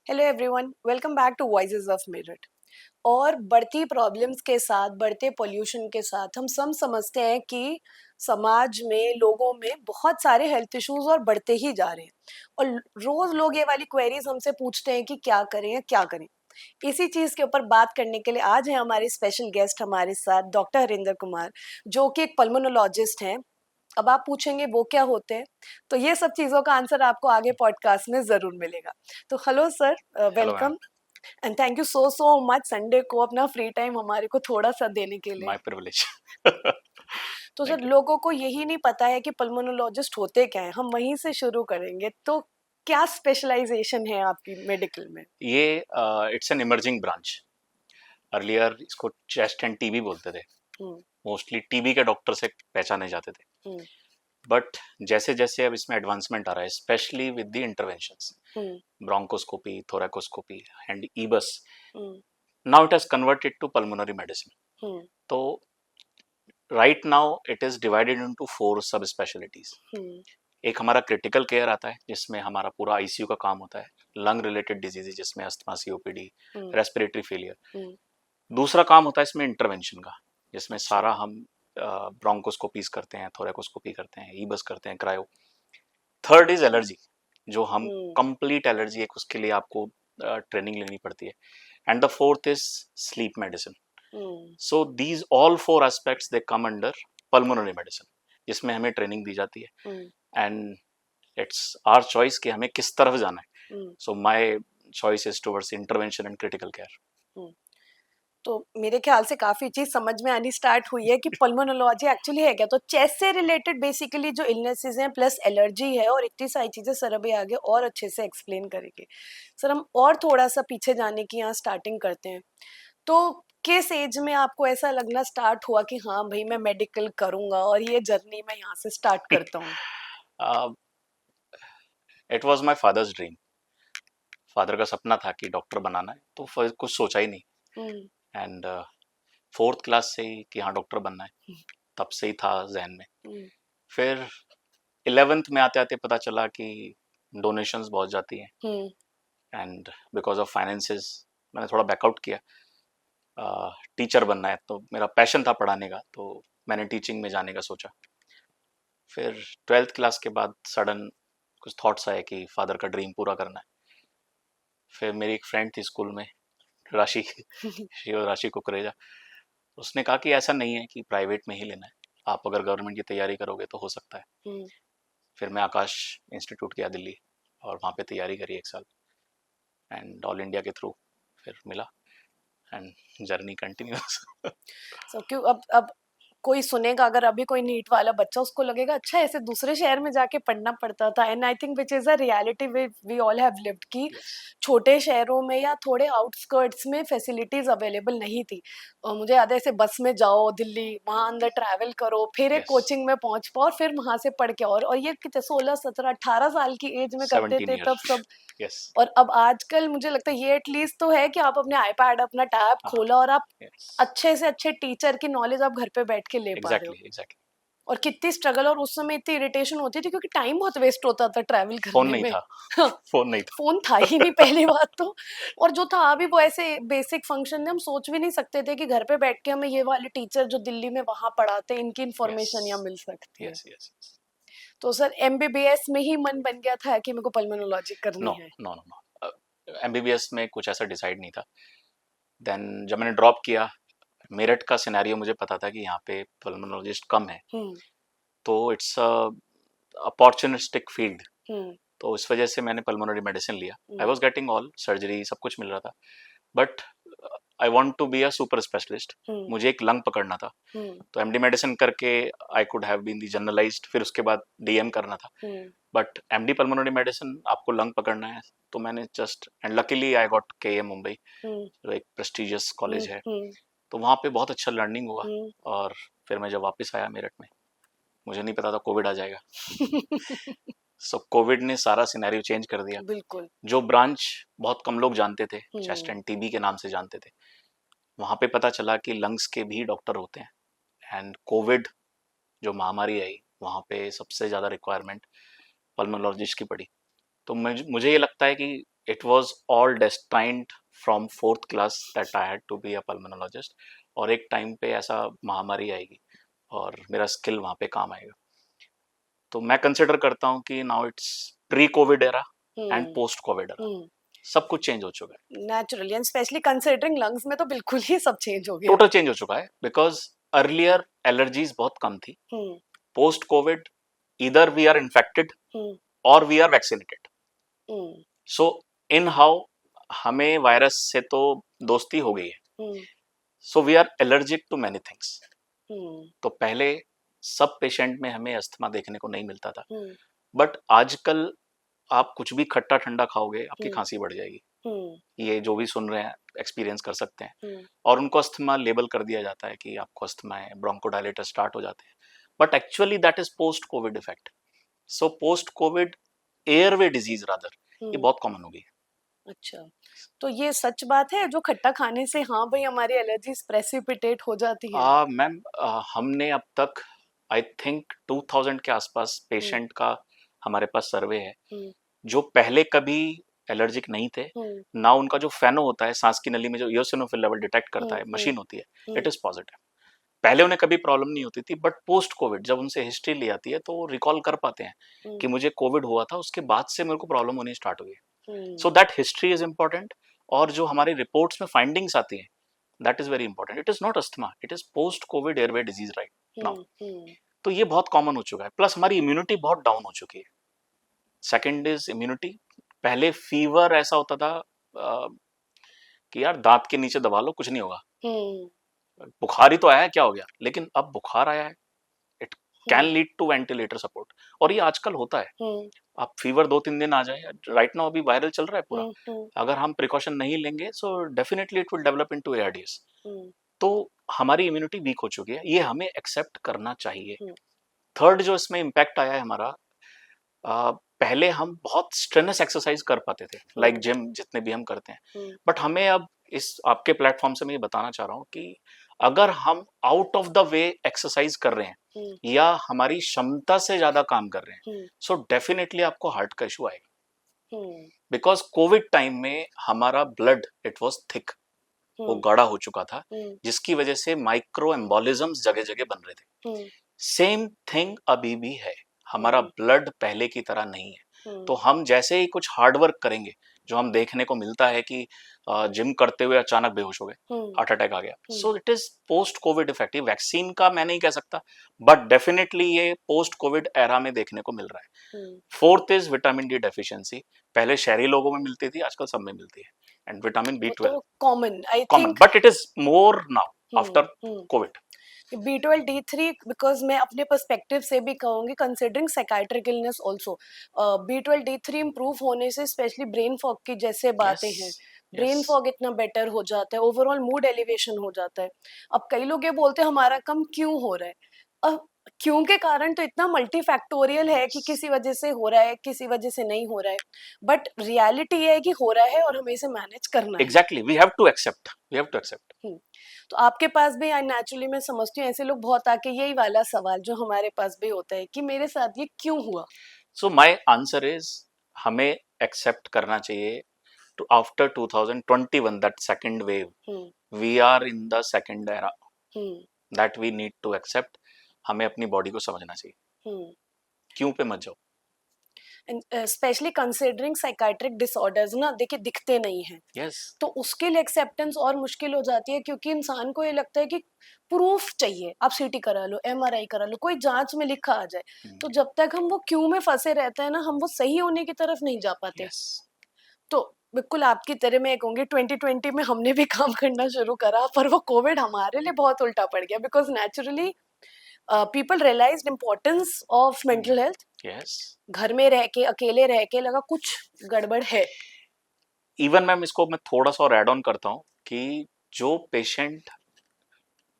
Hello everyone, welcome back to voices of Meerut. और बढ़ती problems के साथ, बढ़ते पोल्यूशन के साथ हम सब समझते हैं कि समाज में, लोगों में बहुत सारे हेल्थ इश्यूज और बढ़ते ही जा रहे हैं। और रोज लोग ये वाली क्वेरीज हमसे पूछते हैं कि क्या करें या क्या करें। इसी चीज के ऊपर बात करने के लिए आज है हमारे स्पेशल गेस्ट हमारे साथ डॉक्टर हरिंदर कुमार, जो कि एक पल्मोनोलॉजिस्ट हैं। अब आप पूछेंगे वो क्या होते हैं, तो ये सब चीजों का आंसर आपको आगे पॉडकास्ट में जरूर मिलेगा। तो hello sir, hello ma'am. Welcome and thank you so so much Sunday को अपना फ्री टाइम हमारे को थोड़ा सा देने के लिए। My privilege. तो सर, थैंक यू। लोगों को यही नहीं पता है कि पल्मोनोलॉजिस्ट होते क्या हैं। हम वहीं से शुरू करेंगे। तो क्या स्पेशलाइजेशन है आपकी मेडिकल में? ये it's an emerging branch. Earlier इसको चेस्ट एंड टीबी बोलते थे। हम्म। मोस्टली टीबी के डॉक्टर से पहचाने जाते थे। हम्म। बट जैसे जैसे अब इसमें एडवांसमेंट आ रहा है, specially with the interventions, hmm. Bronchoscopy, thoracoscopy and EBUS, hmm. Now it has converted to pulmonary medicine. Hmm. तो right now it is divided into 4 sub specialities. हम्म। एक हमारा क्रिटिकल केयर आता है, जिसमें हमारा पूरा आईसीयू का काम होता है। लंग रिलेटेड डिजीजेज, जिसमें asthma, COPD, hmm. Respiratory failure. Hmm. दूसरा काम होता है इसमें इंटरवेंशन का, जिसमें अच्छा। सारा हम ब्रोंकोस्कोपीज करते हैं, थोरैकोस्कोपी करते हैं, ईबस करते हैं, क्रायो। थर्ड इज एलर्जी, जो हम हम्म। कंप्लीट एलर्जी, एक उसके लिए आपको ट्रेनिंग लेनी पड़ती है। And the fourth is sleep medicine. Hmm. So these all 4 aspects they come under pulmonary medicine, जिसमें हमें ट्रेनिंग दी जाती हम्म। है। एंड इट्स आवर चॉइस कि हमें किस तरफ जाना है। Hmm. So my choice is towards intervention and critical care. Hmm. तो मेरे ख्याल से काफी चीज समझ में आनी स्टार्ट हुई है कि पल्मोनोलॉजी एक्चुअली है क्या। तो चेस्ट से रिलेटेड बेसिकली जो इलनेसेस हैं प्लस एलर्जी है और इतनी सारी चीजें सर अभी आगे और अच्छे से एक्सप्लेन करेंगे। सर, हम और थोड़ा सा पीछे जाने की यहाँ स्टार्टिंग करते हैं। तो किस एज में आपको ऐसा लगना स्टार्ट हुआ कि हाँ भाई, मैं मेडिकल करूंगा और ये जर्नी मैं यहाँ से स्टार्ट करता हूँ? It was my father's dream. Father का सपना था कि डॉक्टर बनाना है, तो फिर कुछ सोचा ही नहीं। हम्म। एंड फोर्थ क्लास से ही कि हाँ डॉक्टर बनना है, तब से ही था जहन में। हम्म। फिर 11th में आते आते पता चला कि डोनेशंस बहुत जाती हैं, हम्म। एंड बिकॉज ऑफ फाइनेंसेस मैंने थोड़ा बैकआउट किया। टीचर बनना है, तो मेरा पैशन था पढ़ाने का, तो मैंने टीचिंग में जाने का सोचा। फिर 12th क्लास के बाद सडन कुछ थॉट्स आए कि फादर का ड्रीम पूरा करना है। फिर मेरी एक फ्रेंड थी स्कूल में, राशि, शिव राशि कुकरेजा। उसने कहा कि ऐसा नहीं है कि प्राइवेट में ही लेना है, आप अगर गवर्नमेंट की तैयारी करोगे तो हो सकता है। हम्म। फिर मैं आकाश इंस्टीट्यूट गया दिल्ली, और वहाँ पे तैयारी करी 1 साल, एंड ऑल इंडिया के थ्रू फिर मिला, एंड जर्नी कंटिन्यूस। सो क्यों अब कोई सुनेगा, अगर अभी कोई नीट वाला बच्चा, उसको लगेगा अच्छा ऐसे दूसरे शहर में जाके पढ़ना पड़ता था। And I think which is a reality we all have lived कि यस। छोटे शहरों में या थोड़े आउटस्कर्ट्स में फैसिलिटीज अवेलेबल नहीं थी। और मुझे याद है ऐसे बस में जाओ दिल्ली, वहां अंदर ट्रैवल करो, फिर एक यस। कोचिंग में पहुंच पाओ और फिर वहां से पढ़ के और ये कितने 16 17 18 साल की एज में करते 17 थे ईयर। तब सब। यस। और अब आजकल मुझे लगता है ये एटलीस्ट तो है कि आप अपने आईपैड, अपना टैब हाँ। खोला और आप यस। अच्छे से अच्छे टीचर की नॉलेज आप घर पे बैठ के ले पा रहे हो। Exactly exactly. और कितनी स्ट्रगल और उस समय इतनी इरिटेशन होती थी क्योंकि टाइम बहुत वेस्ट होता था ट्रैवल फोन करने नहीं में। था। हाँ, फोन नहीं था। फोन था ही नहीं पहली बात तो। और जो था भी वो ऐसे बेसिक फंक्शन थे, हम सोच भी नहीं सकते थे कि घर पे बैठ के हमें ये वाले टीचर जो दिल्ली में वहां पढ़ाते हैं इनकी यस। इन्फॉर्मेशन यहाँ मिल सकती है। यस। यस। तो सर, एमबीबीएस में ही मन बन गया था कि मेरे को पल्मोनोलॉजी नो करनी है? नो नो नो, एमबीबीएस में कुछ ऐसा डिसाइड नहीं था। देन जब मैंने ड्रॉप किया, मेरठ का सिनेरियो मुझे पता था कि यहाँ पे पल्मोनोलॉजिस्ट कम है, हम्म। तो इट्स अपॉर्चुनिस्टिक फील्ड। हम्म। तो इस वजह से मैंने पल्मोनरी मेडिसिन लिया। I hmm. Was getting all surgery, सब कुछ मिल रहा था, but I want to be a super specialist. Hmm. मुझे एक लंग पकड़ना था। हम्म। तो एमडी मेडिसिन करके I could have been the generalised, फिर उसके बाद डीएम करना था। Hmm. But MD pulmonary medicine आपको लंग पकड़ना है, तो मैंने just, and luckily I got KM Mumbai, hmm. जो एक प्रेस्टिजियस हम्म। कॉलेज है। हम्म। तो वहाँ पे बहुत अच्छा लर्निंग हुआ। हम्म। और फिर मैं जब वापस आया मेरठ में, मुझे नहीं पता था कोविड आ जाएगा। सो कोविड ने सारा सिनेरियो चेंज कर दिया। बिल्कुल। जो ब्रांच बहुत कम लोग जानते थे, चेस्ट हम्म। एंड टीबी के नाम से जानते थे, वहाँ पे पता चला कि लंग्स के भी डॉक्टर होते हैं। एंड कोविड जो महामारी आई, वहाँ पे सबसे ज़्यादा रिक्वायरमेंट पल्मोनोलॉजिस्ट की पड़ी। तो मुझे ये लगता है कि it was all destined from 4th class that I had to be a pulmonologist, और एक टाइम पे ऐसा महामारी आएगी और मेरा स्किल वहाँ पे काम आएगा। तो मैं कंसिडर करता हूँ कि now it's pre covid era and hmm. Post covid era, hmm. सब कुछ चेंज हो चुका है, naturally and specially considering lungs में तो बिल्कुल ही सब चेंज हो गया। टोटल चेंज हो चुका है, बिकॉज अर्लियर एलर्जीज बहुत कम थी। हम्म। पोस्ट कोविड इधर वी आर इन्फेक्टेड हम्म। और we are vaccinated. Hmm. So anyhow हमें वायरस से तो दोस्ती हो गई है, hmm. So we are allergic to many things. Hmm. तो पहले सब पेशेंट में हमें अस्थमा देखने को नहीं मिलता था, हम्म। बट आजकल आप कुछ भी खट्टा ठंडा खाओगे आपकी हम्म। खांसी बढ़ जाएगी। हम्म। ये जो भी सुन रहे हैं एक्सपीरियंस कर सकते हैं, हम्म। और उनको अस्थमा लेबल कर दिया जाता है कि आपको अस्थमा है, ब्रोंकोडायलेटर स्टार्ट हो जाते हैं, but actually that is post covid effect. So post covid airway disease rather, ये हम्म। बहुत कॉमन हो गई है। अच्छा, तो ये सच बात है जो खट्टा खाने से हाँ भाई हमारी एलर्जीज प्रेसिपिटेट हो जाती है? मैम, हमने अब तक आई थिंक 2000 के आसपास हम्म। पेशेंट का हमारे पास सर्वे है, हम्म। जो पहले कभी एलर्जिक नहीं थे। हम्म। ना उनका जो फेनो होता है सांस की नली में, जो इयोसिनोफिल लेवल डिटेक्ट करता हम्म। है, हम्म। मशीन होती है, हम्म। It is positive. पहले उन्हें कभी प्रॉब्लम नहीं होती थी, बट पोस्ट कोविड जब उनसे हिस्ट्री ली आती है तो वो रिकॉल कर पाते हैं हम्म। कि मुझे कोविड हुआ था, उसके बाद से मेरे को प्रॉब्लम होनी स्टार्ट हुई है। Hmm. So that history is important, और जो हमारी रिपोर्ट्स में फाइंडिंग्स आती हैं that is very important. It is not asthma, it is post covid airway disease right now. Hmm. Hmm. तो ये बहुत कॉमन हो चुका है, प्लस हमारी इम्यूनिटी बहुत डाउन हो चुकी है। Second is immunity. पहले फीवर ऐसा होता था कि यार दांत के नीचे दबा लो कुछ नहीं होगा, हम्म। बुखार ही तो आया है क्या हो गया, लेकिन अब बुखार आया है, it can hmm. Lead to ventilator support, और ये आजकल होता है। हम्म। आप फीवर 2-3 दिन आ जाए, राइट नाउ अभी वायरल चल रहा है पूरा, हम्म। हम्म। अगर हम प्रिकॉशन नहीं लेंगे so definitely it will develop into ARDS. Hmm. तो हमारी इम्यूनिटी वीक हो चुकी है, ये हमें एक्सेप्ट करना चाहिए। हम्म। थर्ड जो इसमें इम्पैक्ट आया है हमारा, पहले हम बहुत स्ट्रेनस एक्सरसाइज कर पाते थे, लाइक हम्म। जिम जितने भी हम करते हैं, हम्म। बट हमें अब इस आपके प्लेटफॉर्म से मैं ये बताना चाह रहा हूँ कि अगर हम out of the way exercise कर रहे हैं हम्म। या हमारी क्षमता से ज्यादा काम कर रहे हैं, हम्म। सो डेफिनेटली आपको हार्ट का इशू आएगा। हम्म। बिकॉज कोविड टाइम में हमारा ब्लड इट वाज थिक, वो हम्म। गाढ़ा हो चुका था, हम्म। जिसकी वजह से माइक्रो एम्बोलिज्म्स जगह जगह बन रहे थे। हम्म। सेम थिंग अभी भी है, हमारा हम्म। ब्लड पहले की तरह नहीं है। तो हम्म। हम जैसे ही कुछ हार्ड वर्क करेंगे, जो हम देखने को मिलता है कि जिम करते हुए अचानक बेहोश हो गए, हम्म। हार्ट अटैक आ गया, hmm. So it is post covid effect. Vaccine का मैं नहीं कह सकता, बट डेफिनेटली ये पोस्ट कोविड एरा में देखने को मिल रहा है। Hmm. Fourth is vitamin D deficiency. पहले शहरी लोगों में मिलती थी, आजकल सब में मिलती है, एंड विटामिन बी वो तो twelve common I common, think. But it is more now after hmm. Covid. B12 D3 because मैं अपने पर्सपेक्टिव से भी कहूंगी considering psychiatric illness also, B12 D3 improve होने से स्पेशली ब्रेन फॉग की जैसे यस, बातें हैं, यस, ब्रेन फॉग इतना बेटर हो जाता है, ओवरऑल मूड एलिवेशन हो जाता है। अब कई लोग ये बोलते हैं हमारा कम क्यों हो रहा है। अब क्यों के कारण तो इतना मल्टीफैक्टोरियल है कि किसी वजह से हो रहा है किसी वजह से नहीं हो रहा है, बट रियलिटी ये है कि हो रहा है और हमें इसे मैनेज करना है। Exactly, we have to accept, we have to accept. Hmm. तो आपके पास भी नेचुरली मैं समझती हूँ ऐसे लोग बहुत आके यही वाला सवाल जो हमारे पास भी होता है कि मेरे साथ ये क्यों हुआ। सो माय आंसर इज, हमें एक्सेप्ट करना चाहिए to after 2021, that second wave, hmm. we are in the second era hmm. that we need to accept। हमें अपनी बॉडी को समझना चाहिए, हम्म। क्यों पे मत जाओ। स्पेशली कंसिडरिंग साइकाइट्रिक डिसऑर्डर्स ना देखिए दिखते नहीं हैं, यस, तो उसके लिए एक्सेप्टेंस और मुश्किल हो जाती है क्योंकि इंसान को ये लगता है कि प्रूफ चाहिए, आप सीटी करा लो MRI करा लो कोई जांच में लिखा आ जाए। तो जब तक हम वो क्यों में फंसे रहते हैं ना हम वो सही होने की तरफ नहीं जा पाते। यस, तो बिल्कुल आपकी तरह मैं कहूंगी 2020 में हमने भी काम करना शुरू करा पर वो कोविड हमारे लिए बहुत उल्टा पड़ गया because naturally people realized importance of mental health. Yes. घर में रह के अकेले रह के लगा कुछ गड़बड़ है। इवन मैम इसको मैं थोड़ा सा और एड ऑन करता हूँ कि जो पेशेंट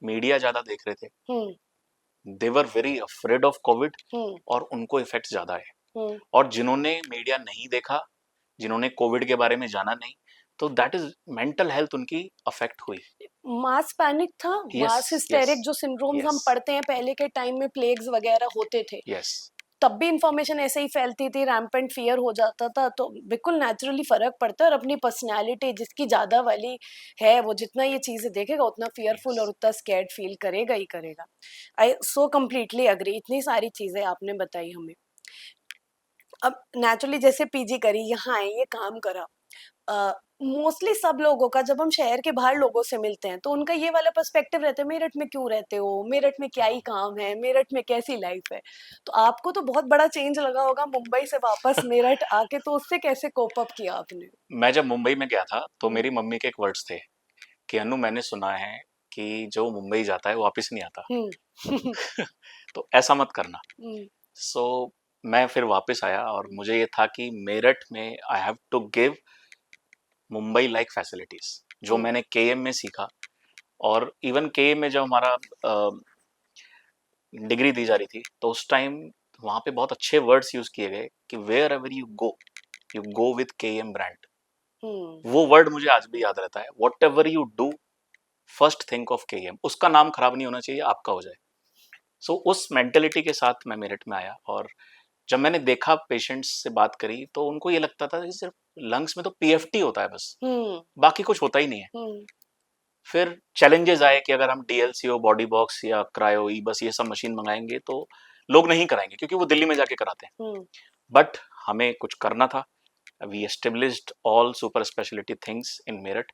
मीडिया ज्यादा देख रहे थे, hmm. They were very afraid of covid, hmm. और उनको इफेक्ट ज्यादा है। हम्म। और जिन्होंने मीडिया नहीं देखा, जिन्होंने कोविड के बारे में जाना नहीं, तो दैट इज मेंटल हेल्थ उनकी अफेक्ट हुई। मास पैनिक था, यस, मास यस, हिस्टेरिक जो सिंड्रोम्स हम यस, पढ़ते हैं पहले के टाइम में प्लेग्स वगैरह होते थे। यस। तब भी इंफॉर्मेशन ऐसे ही फैलती थी, रैम्पेंट फियर हो जाता था, तो बिल्कुल नेचुरली फर्क पड़ता है। और अपनी पर्सनैलिटी जिसकी ज्यादा वाली है, वो जितना ये चीजें देखेगा उतना फियरफुल और यस। उतना स्कैर्ड फील करेगा ही करेगा। आई सो कम्प्लीटली अग्री, इतनी सारी चीजें आपने बताई हमें। अब नेचुरली जैसे पीजी करी, यहाँ आए, ये काम करा, मोस्टली सब लोगों का, जब हम शहर के बाहर लोगों से मिलते हैं तो उनका ये वाला पर्सपेक्टिव रहता है, मेरठ में क्यों रहते हो, मेरठ में क्या ही काम है, मेरठ में कैसी लाइफ है। तो आपको तो बहुत बड़ा चेंज लगा होगा मुंबई से वापस मेरठ आके, तो उससे कैसे कोप अप किया आपने? मैं जब मुंबई में गया था तो हम्म। मेरी मम्मी के एक वर्ड्स थे कि अनु, मैंने सुना है कि जो मुंबई जाता है वो वापस नहीं आता। हम्म। तो ऐसा मत करना। हम्म। सो मैं फिर वापस आया और मुझे ये था कि मेरठ में I have to give Mumbai like facilities, जो हम्म। मैंने केएम में सीखा। और इवन केएम में जब हमारा डिग्री दी जा रही थी तो उस टाइम वहां पे बहुत अच्छे वर्ड्स यूज किए गए कि wherever you go with KM brand. Hmm. वो वर्ड मुझे आज भी याद रहता है, whatever you do first think of KM. उसका नाम खराब नहीं होना चाहिए, आपका हो जाए। सो उस मेंटेलिटी के साथ मैं मेरठ में आया। और जब मैंने देखा, पेशेंट्स से बात करी, तो उनको ये लगता था कि सिर्फ लंग्स में तो पीएफटी होता है बस, हम्म। बाकी कुछ होता ही नहीं है। हम्म। फिर चैलेंजेस आए कि अगर हम डीएलसीओ, बॉडी बॉक्स या क्रायो ई बस ये सब मशीन मंगाएंगे तो लोग नहीं कराएंगे, क्योंकि वो दिल्ली में जाके कराते हैं। हम्म। बट हमें कुछ करना था। We established all super speciality things in Meerut.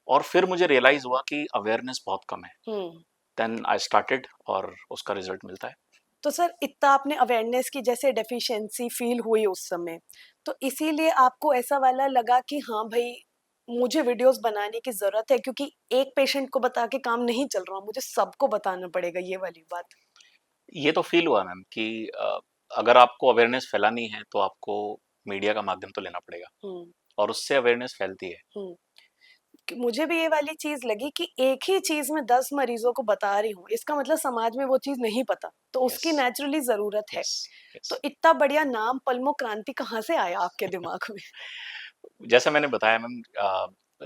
और फिर मुझे रियलाइज हुआ कि अवेयरनेस बहुत कम है। हम्म। देन आई स्टार्टेड, और उसका रिजल्ट मिलता है। तो सर, इतना आपने अवेयरनेस की जैसे डेफिशिएंसी फील हुई उस समय, तो इसीलिए आपको ऐसा वाला लगा कि हाँ भाई, मुझे वीडियोस बनाने की जरूरत है, क्योंकि एक पेशेंट को बता के काम नहीं चल रहा, मुझे सबको बताना पड़ेगा, ये वाली बात? ये तो फील हुआ मैम कि अगर आपको अवेयरनेस फैलानी है तो आपको मीडिया का माध्यम तो लेना पड़ेगा, हम्म। और उससे अवेयरनेस फैलती है। हम्म। कि मुझे भी ये वाली चीज लगी कि एक ही चीज में 10 मरीजों को बता रही हूँ, इसका मतलब समाज में वो चीज नहीं पता, तो यस, उसकी नेचुरली जरूरत है। Yes, yes. तो इतना बढ़िया नाम पल्मो क्रांति कहाँ से आया आपके दिमाग में? जैसा मैंने बताया मैम,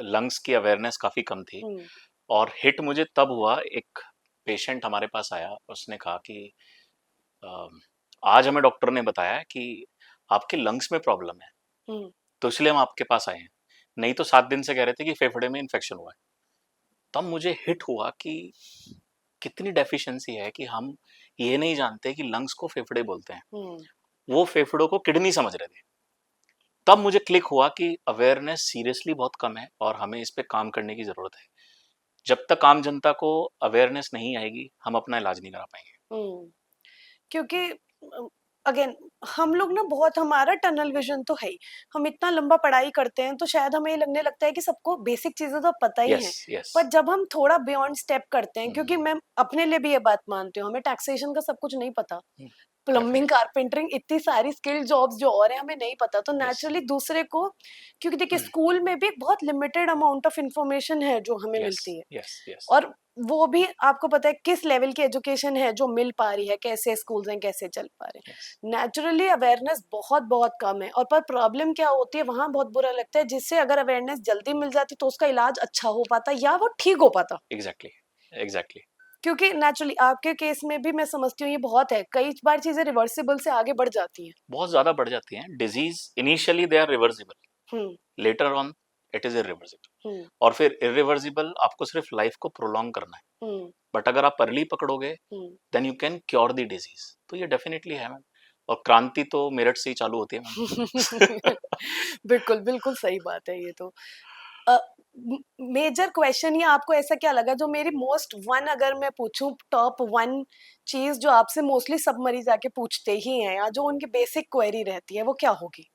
लंग्स की अवेयरनेस काफ़ी कम थी। हम्म। और हिट मुझे तब हुआ, एक पेशेंट हमारे पास आया, उसने कहा कि अ, आज हमें डॉक्टर ने बताया कि आपके लंग्स में प्रॉब्लम है, हम्म। तो इसलिए हम आपके पास आए हैं। नहीं तो 7 दिन से कह रहे थे कि फेफड़े में इन्फेक्शन हुआ है। तब मुझे हिट हुआ कि कितनी डेफिशिएंसी है कि हम ये नहीं जानते कि लंग्स को फेफड़े बोलते हैं, हम्म। वो फेफड़ों को किडनी समझ रहे थे। तब मुझे क्लिक हुआ कि अवेयरनेस सीरियसली बहुत कम है और हमें इस पे काम करने की ज़रूरत है। जब तक आम जनता को अवेयरनेस नहीं आएगी, हम अपना इलाज नहीं करा पाएंगे। हम्म। क्योंकि अगेन, हम लोग ना बहुत, हमारा टनल विजन तो है ही, हम इतना लंबा पढ़ाई करते हैं तो शायद हमें ये लगने लगता है कि सबको बेसिक चीजें तो पता ही यस, हैं। यस। पर जब हम थोड़ा बियॉन्ड स्टेप करते हैं, क्योंकि हम्म, मैं अपने लिए भी ये बात मानती हूँ, हमें टैक्सेशन का सब कुछ नहीं पता, प्लम्बिंग, डेफिनेटली। कारपेंटरिंग, इतनी सारी स्किल जॉब्स जो और है हमें नहीं पता, तो यस, नेचुरली दूसरे को, क्योंकि देखिए स्कूल में भी एक बहुत लिमिटेड अमाउंट ऑफ इंफॉर्मेशन है जो हमें यस, मिलती है, यस, यस, और वो भी आपको पता है किस लेवल की एजुकेशन है जो मिल पा रही है, कैसे स्कूल्स हैं, कैसे चल पा रहे यस। हैं। नेचुरली अवेयरनेस बहुत बहुत कम है, और पर प्रॉब्लम क्या होती है, वहां बहुत बुरा लगता है, जिससे अगर अवेयरनेस जल्दी मिल जाती तो उसका इलाज अच्छा हो पाता या वो ठीक हो पाता। Exactly, exactly. क्योंकि नेचुरली आपके केस में भी मैं समझती हूँ ये बहुत है, कई बार चीजें रिवर्सिबल से आगे बढ़ जाती हैं। बहुत ज़्यादा बढ़ जाती हैं disease. Initially they are reversible, hmm. Later on it is irreversible. Hmm. और फिर इरिवर्सिबल आपको सिर्फ लाइफ को प्रोलॉन्ग करना है। हम्म। बट अगर आप अर्ली पकड़ोगे, hmm. Then you can cure the disease. तो ये डेफिनेटली है मैम। और क्रांति तो मेरठ से ही चालू होती है मैम। बिल्कुल बिल्कुल सही बात है ये तो। मेजर क्वेश्चन, या आपको ऐसा क्या लगा जो मेरी मोस्ट वन, अगर मैं पूछूं टॉप वन चीज जो आपसे मोस्टली सब मरीज आके पूछते ही हैं, या जो उनकी बेसिक क्वेरी रहती है, वो क्या होगी?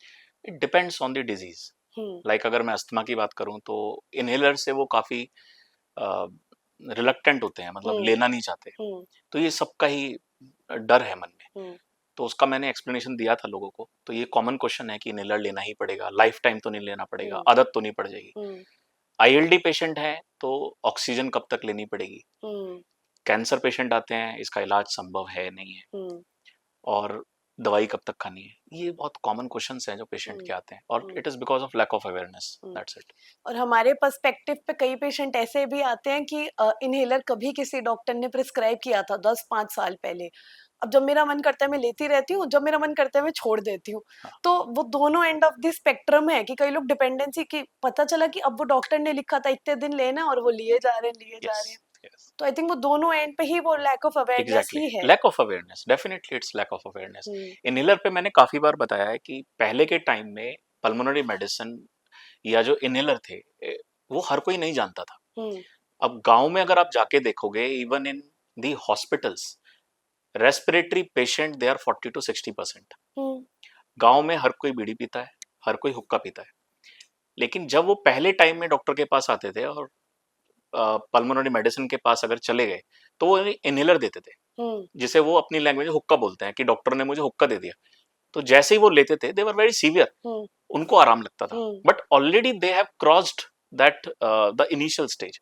It depends on the disease. Hmm. Like अगर मैं अस्थमा की बात करूं तो इनहेलर से वो काफ़ी रिलक्टेंट होते हैं, मतलब हम्म। लेना नहीं चाहते। हम्म। तो ये सबका ही डर है मन में। हम्म। तो उसका मैंने एक्सप्लेनेशन दिया था लोगों को। तो ये कॉमन क्वेश्चन है कि इनहेलर लेना ही पड़ेगा, लाइफ टाइम तो नहीं लेना पड़ेगा, हम्म। आदत तो नहीं पड़ जाएगी। हम्म। आईएलडी पेशेंट है तो ऑक्सीजन कब तक लेनी पड़ेगी। हम्म। कैंसर पेशेंट आते हैं, इसका इलाज संभव है नहीं है। हम्म। और दवाई कब तक खानी है। ये बहुत कॉमन क्वेश्चंस हैं जो पेशेंट हम्म। के आते हैं, और hmm. It is because of lack of awareness, hmm. That's it. और हमारे पर्सपेक्टिव पे कई पेशेंट ऐसे भी आते हैं कि इनहेलर कभी किसी डॉक्टर ने प्रिस्क्राइब किया था 10-5 साल पहले, अब जब मेरा मन करता है मैं लेती रहती हूँ, जब मेरा मन करता है मैं छोड़ देती हूँ। हाँ, तो वो दोनों एंड ऑफ द स्पेक्ट्रम है कि कई लोग डिपेंडेंसी की पता चला कि अब वो डॉक्टर ने लिखा था इतने दिन लेना और वो लिए जा रहे हैं, लिए जा यस, रहे हैं। यस, तो आई थिंक वो दोनों एंड पे ही वो लैक ऑफ अवेयरनेस एग्जैक्टली, ही है। Lack of awareness, definitely it's lack of awareness. हुँ, इनहेलर पे मैंने काफी बार बताया है कि पहले के टाइम में पल्मोनरी मेडिसिन या जो इनहेलर थे वो हर कोई नहीं जानता था। हुँ, अब गांव में अगर आप जाके देखोगे, even in the hospitals, respiratory patient they are 40 to 60%। हुँ, गांव में हर कोई बीड़ी पीता है, हर कोई हुक्का पीता है। लेकिन जब वो पहले टाइम में डॉक्टर के पास आते थे और पल्मोनरी मेडिसिन के पास अगर चले गए, तो वो इनहेलर देते थे, हुँ, जिसे वो अपनी लैंग्वेज में हुक्का बोलते हैं कि डॉक्टर ने मुझे हुक्का दे दिया। तो जैसे ही वो लेते थे, दे वर वेरी सीवियर, हुँ, उनको आराम लगता था। Hmm, but already they have crossed that the initial stage,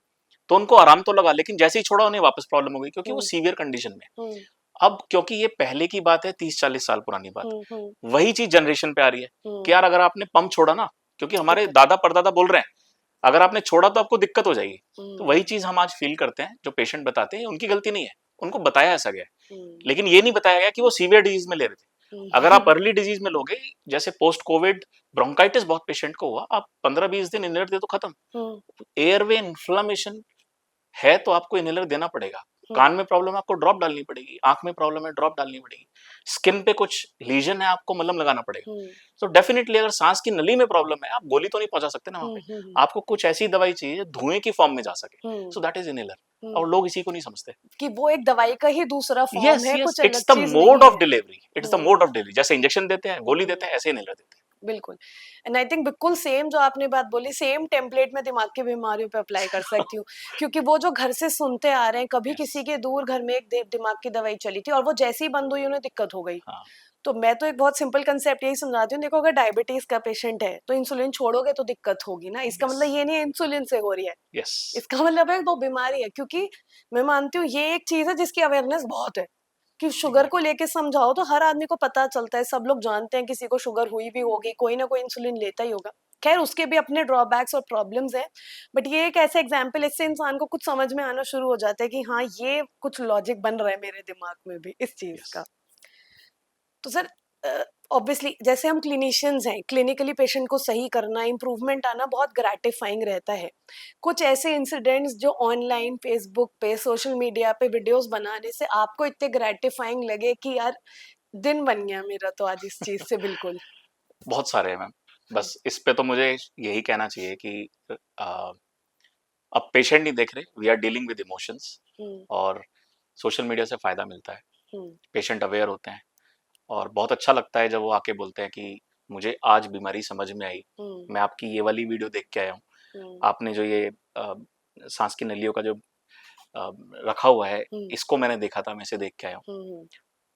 तो उनको आराम तो लगा, लेकिन जैसे ही छोड़ा उन्हें वापस प्रॉब्लम हो गई, क्योंकि वो हुँ, सीवियर कंडीशन में। हुँ, अब क्योंकि ये पहले की बात है, 30-40 साल पुरानी बात, हुँ, हुँ, वही चीज जनरेशन पे आ रही है कि हुँ, यार अगर आपने पंप छोड़ा ना, क्योंकि हमारे दिक्कत है। दादा परदादा बोल रहे हैं, अगर आपने छोड़ा तो आपको दिक्कत हो जाएगी। तो वही हुँ, चीज हम आज फील करते हैं, जो पेशेंट बताते हैं उनकी गलती नहीं है, उनको बताया ऐसा गया है। हुँ, लेकिन ये नहीं बताया गया कि वो सीवियर डिजीज में ले रहे थे। हुँ, अगर आप अर्ली डिजीज में लोगे, जैसे पोस्ट कोविड ब्रोंकाइटिस बहुत पेशेंट को हुआ, आप 15-20 दिन इनहेलर दे तो खत्म। हुँ, एयरवे इन्फ्लामेशन है तो आपको इनहेलर देना पड़ेगा। हुँ, कान में प्रॉब्लम है, आपको ड्रॉप डालनी पड़ेगी। आंख में प्रॉब्लम है, ड्रॉप डालनी पड़ेगी। स्किन पे कुछ लीजन है, आपको मलहम लगाना पड़ेगा। हुँ, तो डेफिनेटली अगर सांस की नली में प्रॉब्लम है, आप गोली तो नहीं पहुंचा सकते ना वहां हुँ, पे। हुँ, आपको कुछ ऐसी दवाई चाहिए धुएं की फॉर्म में जा सके। हुँ, सो दैट इज इनहेलर। हुँ, और लोग इसी को नहीं समझते। कि वो एक दवाई का ही दूसरा फॉर्म यस, है, यस, कुछ अलग इट्स द चीज़ मोड नहीं ऑफ है। Delivery, it's the hmm, mode of delivery. जैसे इंजेक्शन देते हैं, गोली देते हुँ। हैं, ऐसे इनहेलर देते हैं। बिल्कुल। एंड आई थिंक बिल्कुल सेम जो आपने बात बोली, सेम टेम्पलेट मैं दिमाग की बीमारियों पे अप्लाई कर सकती हूँ। क्योंकि वो जो घर से सुनते आ रहे हैं, कभी यस, किसी के दूर घर में एक दिमाग की दवाई चली थी और वो जैसे ही बंद हुई उन्हें दिक्कत हो गई। हाँ, तो मैं तो एक बहुत सिंपल कंसेप्ट यही समझाती हूँ, देखो अगर डायबिटीज का पेशेंट है तो इंसुलिन छोड़ोगे तो दिक्कत होगी ना, इसका यस, मतलब ये नहीं है इंसुलिन से हो रही है। यस, इसका मतलब है वो बीमारी है, क्योंकि मैं मानती हूँ ये एक चीज है जिसकी अवेयरनेस बहुत है कि शुगर को एग्जैक्टली। लेके समझाओ तो हर आदमी को पता चलता है, सब लोग जानते हैं किसी को शुगर हुई भी होगी, कोई ना कोई इंसुलिन लेता ही होगा। खैर उसके भी अपने ड्रॉबैक्स और प्रॉब्लम्स हैं, बट ये एक ऐसे एग्जाम्पल, इससे इंसान को कुछ समझ में आना शुरू हो जाता है कि हाँ ये कुछ लॉजिक बन रहा है मेरे दिमाग में भी इस चीज यस। का। तो सर ऑब्वियसली जैसे हम क्लिनिशियंस हैं, क्लिनिकली पेशेंट को सही करना, इम्प्रूवमेंट आना बहुत ग्रेटिफाइंग रहता है। कुछ ऐसे इंसिडेंट्स जो ऑनलाइन फेसबुक पे सोशल मीडिया पे वीडियोस बनाने से आपको इतने ग्रेटिफाइंग लगे कि यार दिन बन गया मेरा तो आज इस चीज से बिल्कुल। बहुत सारे हैं मैम। हम्म, बस इस पे तो मुझे यही कहना चाहिए कि अब पेशेंट नहीं देख रहे, we are dealing with emotions. Hmm, और सोशल मीडिया से फायदा मिलता है, हम्म, पेशेंट अवेयर होते हैं। और बहुत अच्छा लगता है जब वो आके बोलते हैं कि मुझे आज बीमारी समझ में आई, हम्म, मैं आपकी ये वाली वीडियो देख के आया हूँ। हम्म, आपने जो ये सांस की नलियों का जो रखा हुआ है, हम्म, इसको मैंने देखा था, मैं इसे देख के आया हूँ। हम्म,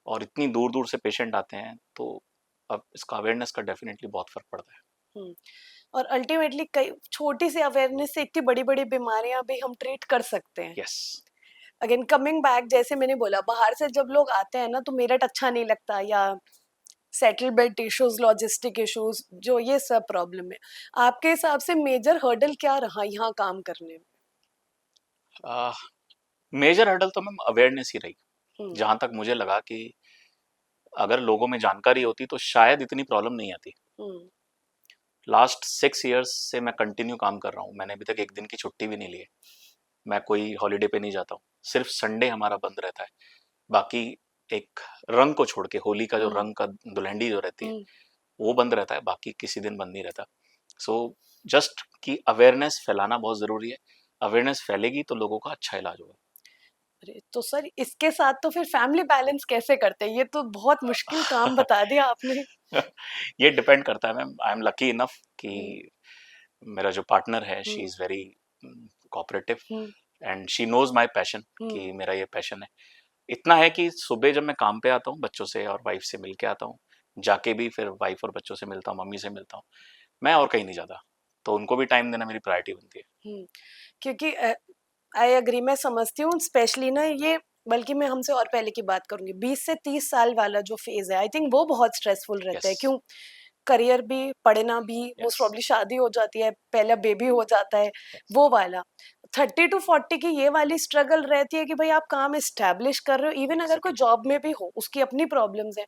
और इतनी दूर दूर से पेशेंट आते हैं, तो अब इसका अवेयरनेस का डेफिनेटली बहुत फर्क पड़ता है। हम्म। और अल्टीमेटली कई छोटी सी अवेयरनेस से इतनी बड़ी बड़ी बीमारियां भी हम ट्रीट कर सकते हैं। यस, अगेन कमिंग बैक, जैसे मैंने बोला बाहर से जब लोग आते हैं ना तो मेरठ अच्छा नहीं लगता, या सेटलमेंट इश्यूज, लॉजिस्टिक इश्यूज, जो ये सब प्रॉब्लम है, आपके हिसाब से मेजर हर्डल क्या रहा यहाँ काम करने में? मेजर हर्डल तो मैम अवेयरनेस ही रही। हम्म, जहां तक मुझे लगा कि अगर लोगों में जानकारी होती तो शायद इतनी प्रॉब्लम नहीं आती। हम्म, लास्ट 6 इयर्स से मैं कंटिन्यू काम कर रहा हूँ, मैंने अभी तक एक दिन की छुट्टी भी नहीं ली है। मैं कोई हॉलीडे पे नहीं जाता हूँ, सिर्फ संडे हमारा बंद रहता है। बाकी एक रंग को छोड़ के, होली का जो हम्म, रंग का दुल्हनडी जो रहती है, हम्म। वो बंद रहता है, बाकी किसी दिन बंद नहीं रहता। सो जस्ट कि अवेयरनेस फैलाना बहुत ज़रूरी है। अवेयरनेस फैलेगी तो लोगों का अच्छा इलाज होगा। अरे तो सर इसके साथ तो फिर फैमिली बैलेंस कैसे करते हैं? ये तो बहुत मुश्किल काम बता दिया आपने। ये डिपेंड करता है ma'am. I am lucky enough कि हम्म, मेरा जो पार्टनर है, she hmm, is very cooperative hmm, and she knows my passion, hmm, कि मेरा ये पैशन है। इतना है कि सुबह जब मैं काम पे आता हूँ, बच्चों से और वाइफ से मिल के आता हूँ, जाके भी फिर वाइफ और बच्चों से मिलता हूँ, मम्मी से मिलता हूँ, मैं और कहीं नहीं जाता। तो उनको भी टाइम देना मेरी प्रायोरिटी बनती है। हम्म। क्योंकि आई एग्री, मैं समझती हूँ स्पेशली ना ये, बल्कि मैं हमसे और पहले की बात करूंगी, 20 से 30 साल वाला जो फेज है आई थिंक वो बहुत स्ट्रेसफुल रहता यस, है। क्यों? करियर भी, पढ़ना भी, मोस्ट यस, प्रॉब्ली शादी हो जाती है, पहला बेबी हो जाता है, यस, वो वाला। 30 to 40 की ये वाली स्ट्रगल रहती है कि भाई आप काम एस्टैब्लिश कर रहे हो, इवन अगर कोई एग्जैक्टली। जॉब में भी हो उसकी अपनी प्रॉब्लम्स है,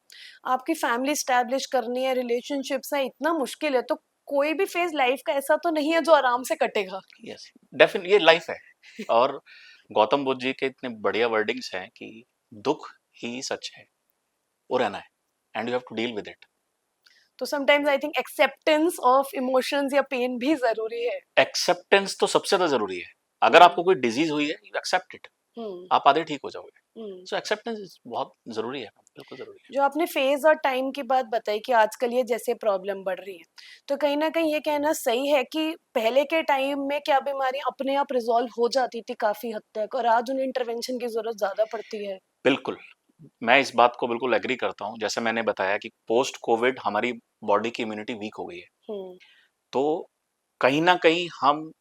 आपकी फैमिली एस्टैब्लिश करनी है, रिलेशनशिप्स है, इतना मुश्किल है, तो कोई भी फेज लाइफ का ऐसा तो नहीं है जो आराम से कटेगा। यस, डेफिनेट ये लाइफ है। और गौतम बुद्ध जी के इतने बढ़िया वर्डिंग्स हैं कि दुख ही सच है, वो रहना है, and you have to deal with it. तो sometimes I think acceptance of emotions या पेन भी जरूरी है। एक्सेप्टेंस तो सबसे ज्यादा जरूरी है। अगर हम्म। आपको कोई डिजीज हुई है, यू एक्सेप्ट इट, हम्म। आप आधे ठीक हो जाओगे। हम्म। सो एक्सेप्टेंस बहुत जरूरी है, बिल्कुल जरूरी है। जो आपने फेज और टाइम की बात बताई कि आजकल ये जैसे प्रॉब्लम बढ़ रही है, तो कहीं ना कहीं ये कहना सही है कि पहले के टाइम में क्या बीमारी अपने आप रिजॉल्व हो जाती थी काफी हद तक, और आज उन्हें इंटरवेंशन की जरूरत ज्यादा पड़ती है। बिल्कुल, मैं इस बात को बिल्कुल एग्री करता हूँ। जैसे मैंने बताया कि पोस्ट कोविड हमारी बॉडी की इम्यूनिटी वीक हो गई है, हम्म। तो कहीं ना कहीं हम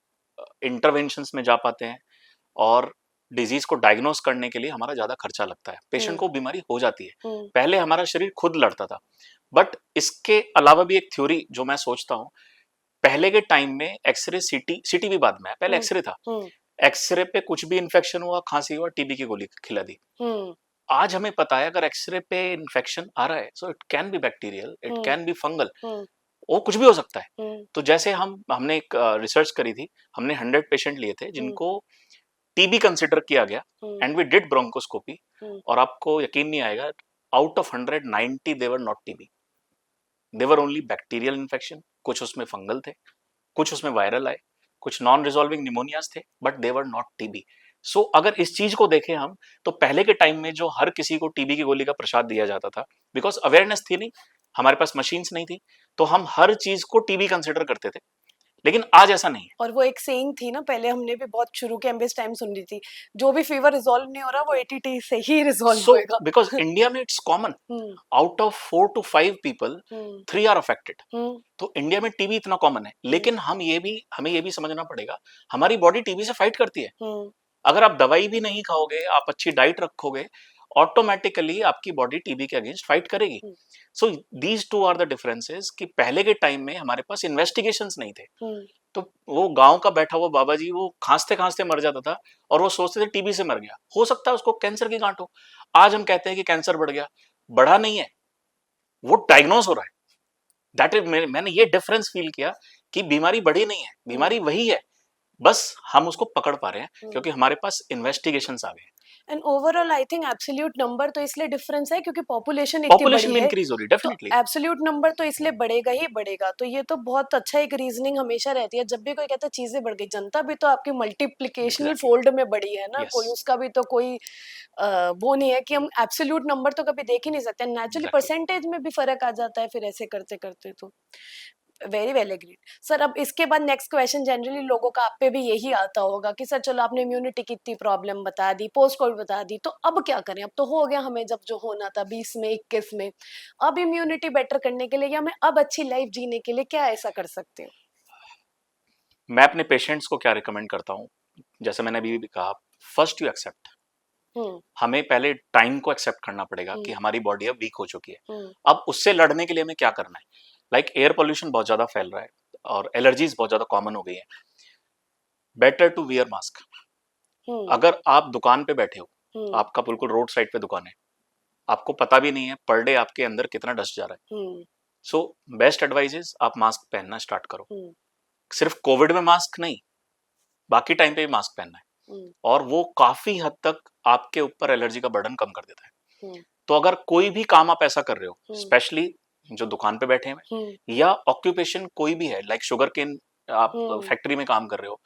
इंटरवेंशंस में जा पाते हैं, और डिजीज को डायग्नोस करने के लिए हमारा ज्यादा खर्चा लगता है, पेशेंट हम्म। को बीमारी हो जाती है। हम्म। पहले हमारा शरीर खुद लड़ता था। बट इसके अलावा भी एक थ्योरी जो मैं सोचता हूँ, पहले के टाइम में एक्सरे, सीटी, सीटी भी बाद में है, पहले हम्म। एक्सरे था। हम्म। एक्सरे पे कुछ भी इन्फेक्शन हुआ, खांसी हुआ, टीबी की गोली खिला दी। हम्म। आज हमें पता है अगर एक्सरे पे इन्फेक्शन आ रहा है, so it can be bacterial, it hmm. Can be fungal, hmm. वो कुछ भी हो सकता है। हम्म। तो जैसे हमने एक रिसर्च करी थी, हमने 100 पेशेंट लिए थे हम्म। जिनको टीबी कंसिडर किया गया, हम्म। एंड वी डिड ब्रोंकोस्कोपी, हम्म। और आपको यकीन नहीं आएगा, out of 190 they were not TB, they were only bacterial infection. कुछ उसमें फंगल थे, कुछ उसमें वायरल आए, कुछ नॉन रिजॉल्विंग निमोनियाज थे, but they were not TB. So अगर इस चीज को देखें हम, तो पहले के टाइम में जो हर किसी को टीबी की गोली का प्रसाद दिया जाता था, बिकॉज अवेयरनेस थी नहीं, हमारे पास मशीन्स नहीं थी, तो हम हर चीज को टीबी कंसिडर करते थे। लेकिन आज ऐसा नहीं है। और वो एक सेइंग थी ना, पहले हमने भी बहुत शुरू के एमबीएस टाइम सुन रही थी, जो भी फीवर रिजॉल्व नहीं हो रहा वो एटीटी से ही रिजॉल्व सो होएगा। बिकॉज इंडिया में it's common, hmm. Out of 4 to 5 people hmm. 3 are affected. Hmm. तो इंडिया में टीबी इतना कॉमन है, हम्म। लेकिन हमें ये भी समझना पड़ेगा, हमारी बॉडी टीबी से फाइट करती है। हम्म। अगर आप दवाई भी नहीं खाओगे, आप अच्छी डाइट रखोगे, ऑटोमेटिकली आपकी बॉडी टीबी के अगेंस्ट फाइट करेगी। Hmm. So these two are the differences, कि पहले के टाइम में हमारे पास इन्वेस्टिगेशंस नहीं थे, हम्म। तो वो गांव का बैठा हुआ बाबा जी वो खांसते खांसते मर जाता था, और वो सोचते थे टीबी से मर गया, हो सकता है उसको कैंसर की गांठ हो। आज हम कहते हैं कि कैंसर बढ़ गया, बढ़ा नहीं है, वो डायग्नोस हो रहा है। दैट इज, मैंने ये डिफरेंस फील किया कि बीमारी बढ़ी नहीं है, हम्म। बीमारी वही है, बस हम उसको पकड़ पा रहे हैं हम्म। क्योंकि हमारे पास इन्वेस्टिगेशंस आ गए हैं। And overall I think absolute number तो इसलिए डिफरेंस है क्योंकि पॉपुलेशन इतनी पॉपुलेशन बड़ी में है, इंक्रीज हो रही है, तो डेफिनेटली। एब्सोल्यूट नंबर तो इसलिए बढ़ेगा ही बढ़ेगा। तो ये तो बहुत अच्छा एक रीजनिंग हमेशा रहती है जब भी कोई कहता है चीजें बढ़ गई, जनता भी तो आपकी मल्टीप्लिकेशनल एग्जैक्टली। फोल्ड में बढ़ी है ना, यस। कोई उसका भी तो कोई वो नहीं है कि हम एब्सोल्यूट नंबर तो कभी देख ही नहीं सकते, नेचुरली एग्जैक्टली। परसेंटेज में भी फर्क आ जाता है फिर ऐसे करते करते। तो वेरी वेल एग्रीड सर। अब इसके बाद नेक्स्ट क्वेश्चन जनरली लोगों का आप पे भी यही आता होगा कि सर चलो आपने इम्यूनिटी की इतनी प्रॉब्लम बता दी, पोस्ट कोविड बता दी, तो अब क्या करें, अब तो हो गया हमें जब जो होना था 20 में 21 में, अब इम्यूनिटी बेटर करने के लिए या मैं अब अच्छी लाइफ जीने के लिए क्या ऐसा कर सकते हो? मैं अपने पेशेंट्स को क्या रिकमेंड करता हूँ, जैसे मैंने अभी भी कहा, फर्स्ट यू एक्सेप्ट। हम्म। हमें पहले टाइम को एक्सेप्ट करना पड़ेगा कि हम्म। हमारी बॉडी अब वीक हो चुकी है। हम्म। अब उससे लड़ने के लिए हमें क्या करना है? लाइक एयर पोल्यूशन बहुत ज्यादा फैल रहा है, और एलर्जीज बहुत ज्यादा कॉमन हो गई है। Better to wear mask. Hmm. अगर आप दुकान पे बैठे हो, हम्म। आपका बिल्कुल रोड साइड पे दुकान है, आपको पता भी नहीं है पर डे आपके अंदर कितना डस्ट जा रहा है, hmm. So best advice is आप मास्क पहनना स्टार्ट करो। हम्म। सिर्फ कोविड में मास्क नहीं, बाकी टाइम पे भी मास्क पहनना है, हम्म। और वो काफी हद तक आपके ऊपर एलर्जी का बर्डन कम कर देता है। हम्म। तो अगर कोई भी काम आप ऐसा कर रहे हो, हम्म। स्पेशली जो दुकान पे बैठे हैं, हम्म। या ऑक्यूपेशन कोई भी है, लाइक शुगर केन, आप हम्म। फैक्ट्री में काम कर रहे हो,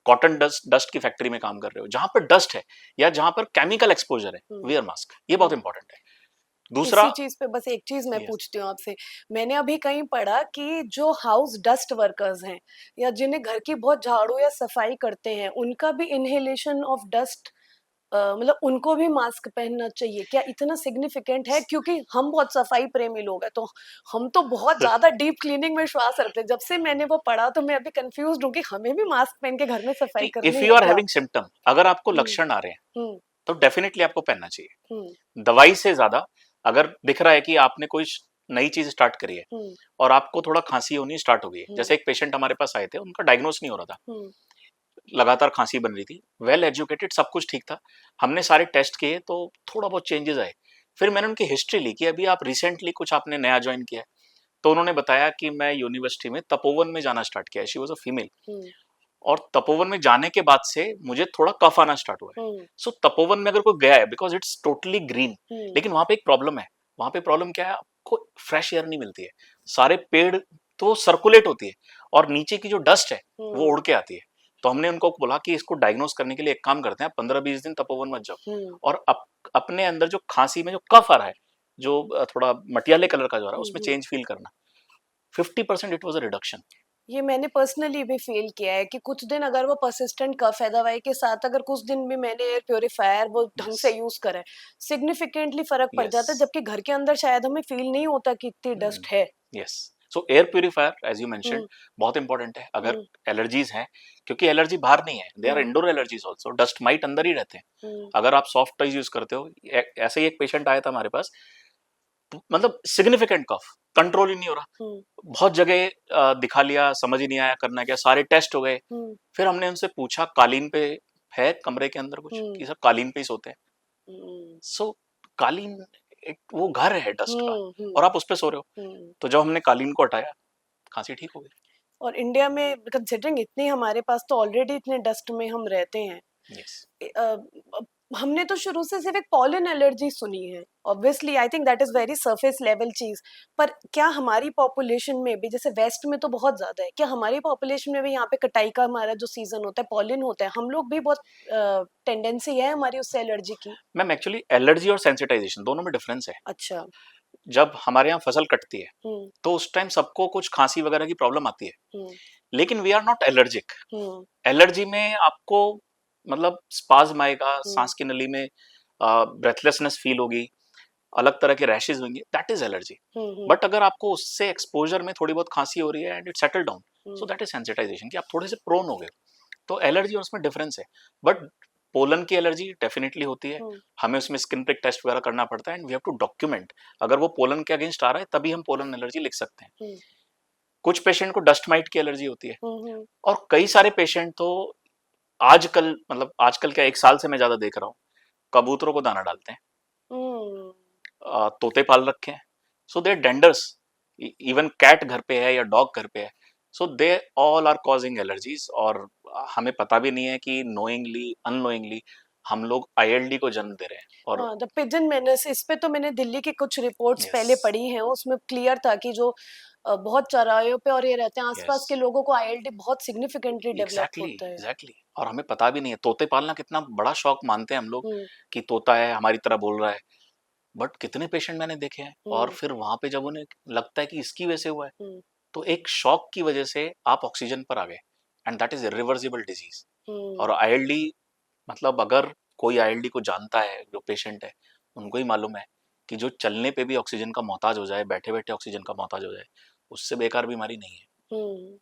कॉटन डस्ट डस्ट की फैक्ट्री में काम कर रहे हो, जहां पर डस्ट है या जहां पर केमिकल एक्सपोजर है, हम्म। वेयर मास्क, ये बहुत हम्म। इंपॉर्टेंट है। दूसरा, इसी चीज पे बस एक चीज मैं यस, पूछती हूँ आपसे, मैंने अभी कहीं पढ़ा कि जो हाउस डस्ट वर्कर्स हैं या जिन्हें घर की बहुत झाड़ू या सफाई करते हैं उनका भी इनहेलेशन ऑफ डस्ट, मतलब उनको भी मास्क पहनना चाहिए क्या? इतना सिग्निफिकेंट है? क्योंकि हम बहुत सफाई प्रेमी लोग हैं, तो हम तो बहुत ज्यादा डीप क्लीनिंग में विश्वास रखते हैं। जब से मैंने वो पढ़ा तो मैं अभी कंफ्यूज हूँ कि हमें भी मास्क पहन के घर में सफाई इफ करनी यू है आर क्या? हैविंग सिम्टम, अगर आपको हम्म। लक्षण आ रहे हैं, हम्म। तो डेफिनेटली आपको पहनना चाहिए। हम्म। दवाई से ज्यादा, अगर दिख रहा है कि आपने कोई नई चीज स्टार्ट करी है, हम्म। और आपको थोड़ा खांसी होनी स्टार्ट हो गई है, हम्म। जैसे एक पेशेंट हमारे पास आए थे, उनका डायग्नोस नहीं हो रहा था, हम्म। लगातार खांसी बन रही थी, वेल एजुकेटेड, सब कुछ ठीक था। हमने सारे टेस्ट किए तो थोड़ा बहुत चेंजेस आए। फिर मैंने उनकी हिस्ट्री ली कि अभी आप रिसेंटली कुछ आपने नया ज्वाइन किया है। तो उन्होंने बताया कि मैं यूनिवर्सिटी में तपोवन में जाना स्टार्ट किया है। She was a female. Hmm. और तपोवन में जाने के बाद से मुझे थोड़ा कफ आना स्टार्ट हुआ है। हम्म। सो तपोवन में अगर कोई गया है, बिकॉज इट्स टोटली ग्रीन, हम्म। लेकिन वहां पे एक प्रॉब्लम है। वहां पे प्रॉब्लम क्या है, आपको फ्रेश एयर नहीं मिलती है। सारे पेड़ तो सर्कुलेट होती है और नीचे की जो डस्ट है वो हम्म। उड़ के आती है। तो हमने उनको बोला कि इसको डायग्नोज करने के लिए एक काम करते हैं, 15-20 दिन तपोवन मत जाओ, हम्म। और अपने अंदर जो खांसी में जो कफ आ रहा है, जो थोड़ा मटियाले कलर का जो आ रहा है, उसमें हम्म। चेंज फील करना। 50% इट वाज अ रिडक्शन। ये मैंने पर्सनली भी फील किया है कि कुछ दिन अगर वो परसिस्टेंट कफ है, दवाई के साथ अगर कुछ दिन भी मैंने एयर प्योरीफायर वो ढंग यस, से यूज करा है, सिग्निफिकेंटली फर्क पड़ यस, जाता है, जबकि घर के अंदर शायद हमें फील नहीं होता कि इतनी डस्ट है। Yes. So air purifier as you mentioned hmm. बहुत इंपॉर्टेंट है अगर हम्म। एलर्जीज हैं, क्योंकि एलर्जी बाहर नहीं है, they are hmm. Indoor allergies also, dust mite अंदर ही रहते हैं। हम्म। अगर आप सॉफ्ट टॉयज यूज करते हो, ऐसे ही एक पेशेंट आया था हमारे पास, मतलब सिग्निफिकेंट कफ, कंट्रोल ही नहीं हो रहा। हम्म। बहुत जगह दिखा लिया, समझ ही नहीं आया करना क्या, सारे टेस्ट हो गए। हम्म। फिर हमने उनसे पूछा कालीन पे है कमरे के अंदर कुछ, हम्म। कि सब कालीन पे ही सोते हैं। हम्म। सो कालीन एक वो घर है डस्ट का, हम्म। और आप उस पे सो रहे हो। हम्म। तो जब हमने कालीन को हटाया, खांसी ठीक हो गई। और इंडिया में कंसिडरिंग इतनी हमारे पास तो ऑलरेडी इतने डस्ट में हम रहते हैं, यस। हमने तो शुरू से सिर्फ एक पॉलन एलर्जी सुनी है। Obviously I think that is very surface level चीज। पर क्या हमारी पॉपुलेशन में भी, जैसे वेस्ट में तो बहुत ज्यादा है, क्या हमारी पॉपुलेशन में भी यहाँ पे कटाई का हमारा जो सीजन होता है, पॉलन होता है, हम लोग भी बहुत टेंडेंसी है हमारी उससे एलर्जी की? मैम एक्चुअली एलर्जी और सेंसिटाइजेशन दोनों में डिफरेंस है। अच्छा। जब हमारे यहाँ फसल कटती है हम्म। तो उस टाइम सबको कुछ खांसी वगैरह की प्रॉब्लम आती है, हम्म। लेकिन वी आर नॉट एलर्जिक। हम्म। एलर्जी में आपको मतलब स्पाज्म आएगा, हम्म। सांस की नली में ब्रेथलेसनेस फील होगी, अलग तरह के रैशेज होंगे, that is allergy. Hmm. But अगर आपको उससे एक्सपोजर में थोड़ी बहुत खांसी हो रही है and it settle down, so hmm. That is sensitization, कि आप थोड़े से प्रोन हो गए। तो एलर्जी और उसमें डिफरेंस है। बट पोलन की एलर्जी डेफिनेटली होती है। हम्म। हमें उसमें स्किन प्रिक टेस्ट वगैरह करना पड़ता है and we have to document. अगर वो पोलन के अगेंस्ट आ रहा है तभी हम पोलन एलर्जी लिख सकते हैं। हम्म। कुछ पेशेंट को डस्ट माइट की एलर्जी होती है, हम्म। और कई सारे पेशेंट तो आजकल, मतलब आजकल क्या, 1 साल से मैं ज्यादा देख रहा हूँ, कबूतरों को दाना डालते हैं, हम्म। तोते पाल रखे हैं, सो दे डेंडर्स। इवन कैट घर पे है या डॉग घर पे है, so they all are causing allergies. और हमें पता भी नहीं है कि नोइंगली अननोइंगली हम लोग आईएलडी को जन्म दे रहे हैं। और हाँ, द पिजन मेनस, इस पे तो मैंने दिल्ली की कुछ रिपोर्ट्स यस, पहले पढ़ी हैं, उसमें क्लियर था कि जो बहुत चौराहों पे और ये रहते हैं यस, आसपास के लोगों को आईएलडी बहुत सिग्निफिकेंटली डेवलप एग्जैक्टली, होता है। एग्जैक्टली। और हमें पता भी नहीं है, तोते पालना कितना बड़ा शौक मानते हैं हम लोग, हम्म। कि तोता है हमारी तरह बोल रहा है। बट कितने पेशेंट मैंने देखे हैं, और हम्म। फिर वहां पे जब उन्हें लगता है कि इसकी वजह से हुआ है, हम्म। तो एक शॉक की वजह से आप ऑक्सीजन पर आ गए, and that is irreversible disease. और हम्म। आईएलडी, मतलब अगर कोई आईएलडी को जानता है, जो पेशेंट है, उनको ही मालूम है कि जो चलने पे भी ऑक्सीजन का मोहताज हो जाए, बैठे बैठे ऑक्सीजन का मोहताज हो जाए, उससे बेकार बीमारी नहीं है। हम्म।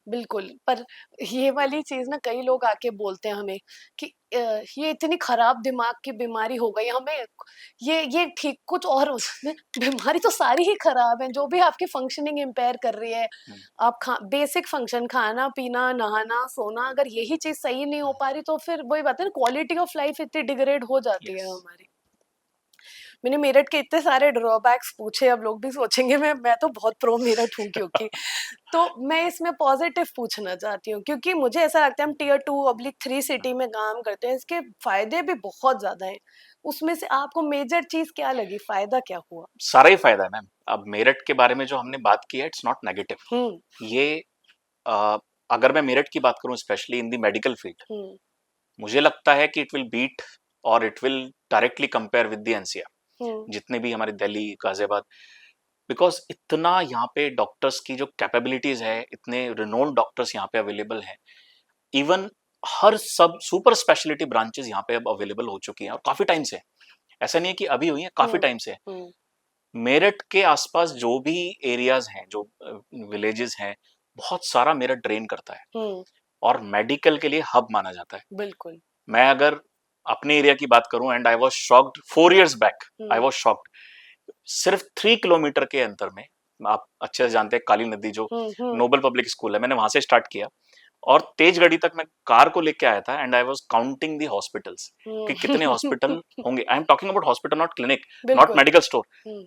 बिल्कुल, पर ये वाली चीज़ ना कई लोग आके बोलते हैं हमें कि ये इतनी खराब दिमाग की बीमारी हो गई हमें, ये ठीक कुछ और बीमारी तो सारी ही खराब है, जो भी आपकी फंक्शनिंग इम्पेयर कर रही है। हम्म, आप बेसिक फंक्शन, खाना पीना नहाना सोना, अगर यही चीज़ सही नहीं हो पा रही तो फिर वही बात है ना, क्वालिटी ऑफ लाइफ इतनी डिग्रेड हो जाती है यस। हमारी। मैंने मेरठ के इतने सारे ड्रॉबैक्स पूछे, अब लोग भी सोचेंगे मैं तो बहुत प्रो मेरठ हूँ, क्योंकि तो मैं इसमें पॉजिटिव पूछना चाहती हूँ, क्योंकि मुझे ऐसा लगता है हम टियर 2/3 सिटी में काम करते हैं, इसके फायदे भी बहुत ज्यादा हैं। उसमें से आपको मेजर चीज क्या लगी, फायदा क्या हुआ? सारा ही फायदा है मैम। अब मेरठ के बारे में जो हमने बात की है, इट्स नॉट नेगेटिव। हम्म। ये अ, अगर मैं मेरठ की बात करूं, specially in the medical field, hmm. मुझे लगता है कि इट विल बीट और it will directly compare with the NCR, hmm. जितने भी हमारे दिल्ली गाजियाबाद। बिकॉज इतना यहाँ पे डॉक्टर्स की जो कैपेबिलिटीज है, इतने रिनोन्ड डॉक्टर्स यहाँ पे अवेलेबल हैं। इवन हर सब सुपर स्पेशलिटी ब्रांचेस यहाँ पे अब अवेलेबल हो चुकी हैं, और काफी टाइम से। ऐसा नहीं है कि अभी हुई है, काफी हम्म। टाइम से। हम्म। मेरठ के आसपास जो भी एरियाज हैं, जो विलेजेस हैं, बहुत सारा मेरठ ड्रेन करता है, हम्म। और मेडिकल के लिए हब माना जाता है। बिल्कुल। मैं अगर अपने एरिया की बात करूं, and I was shocked 4 years back, I hmm. Was shocked. सिर्फ 3 किलोमीटर के अंतर में, आप अच्छे से जानते हैं काली नदी जो हम्म। हम्म। नोबल पब्लिक स्कूल है, मैंने वहां से स्टार्ट किया, और तेज गढ़ी तक मैं कार को लेके आया था and I was counting the hospitals कि कितने हॉस्पिटल होंगे. I am talking about hospital, not clinic, not बिल्कुल. Medical store.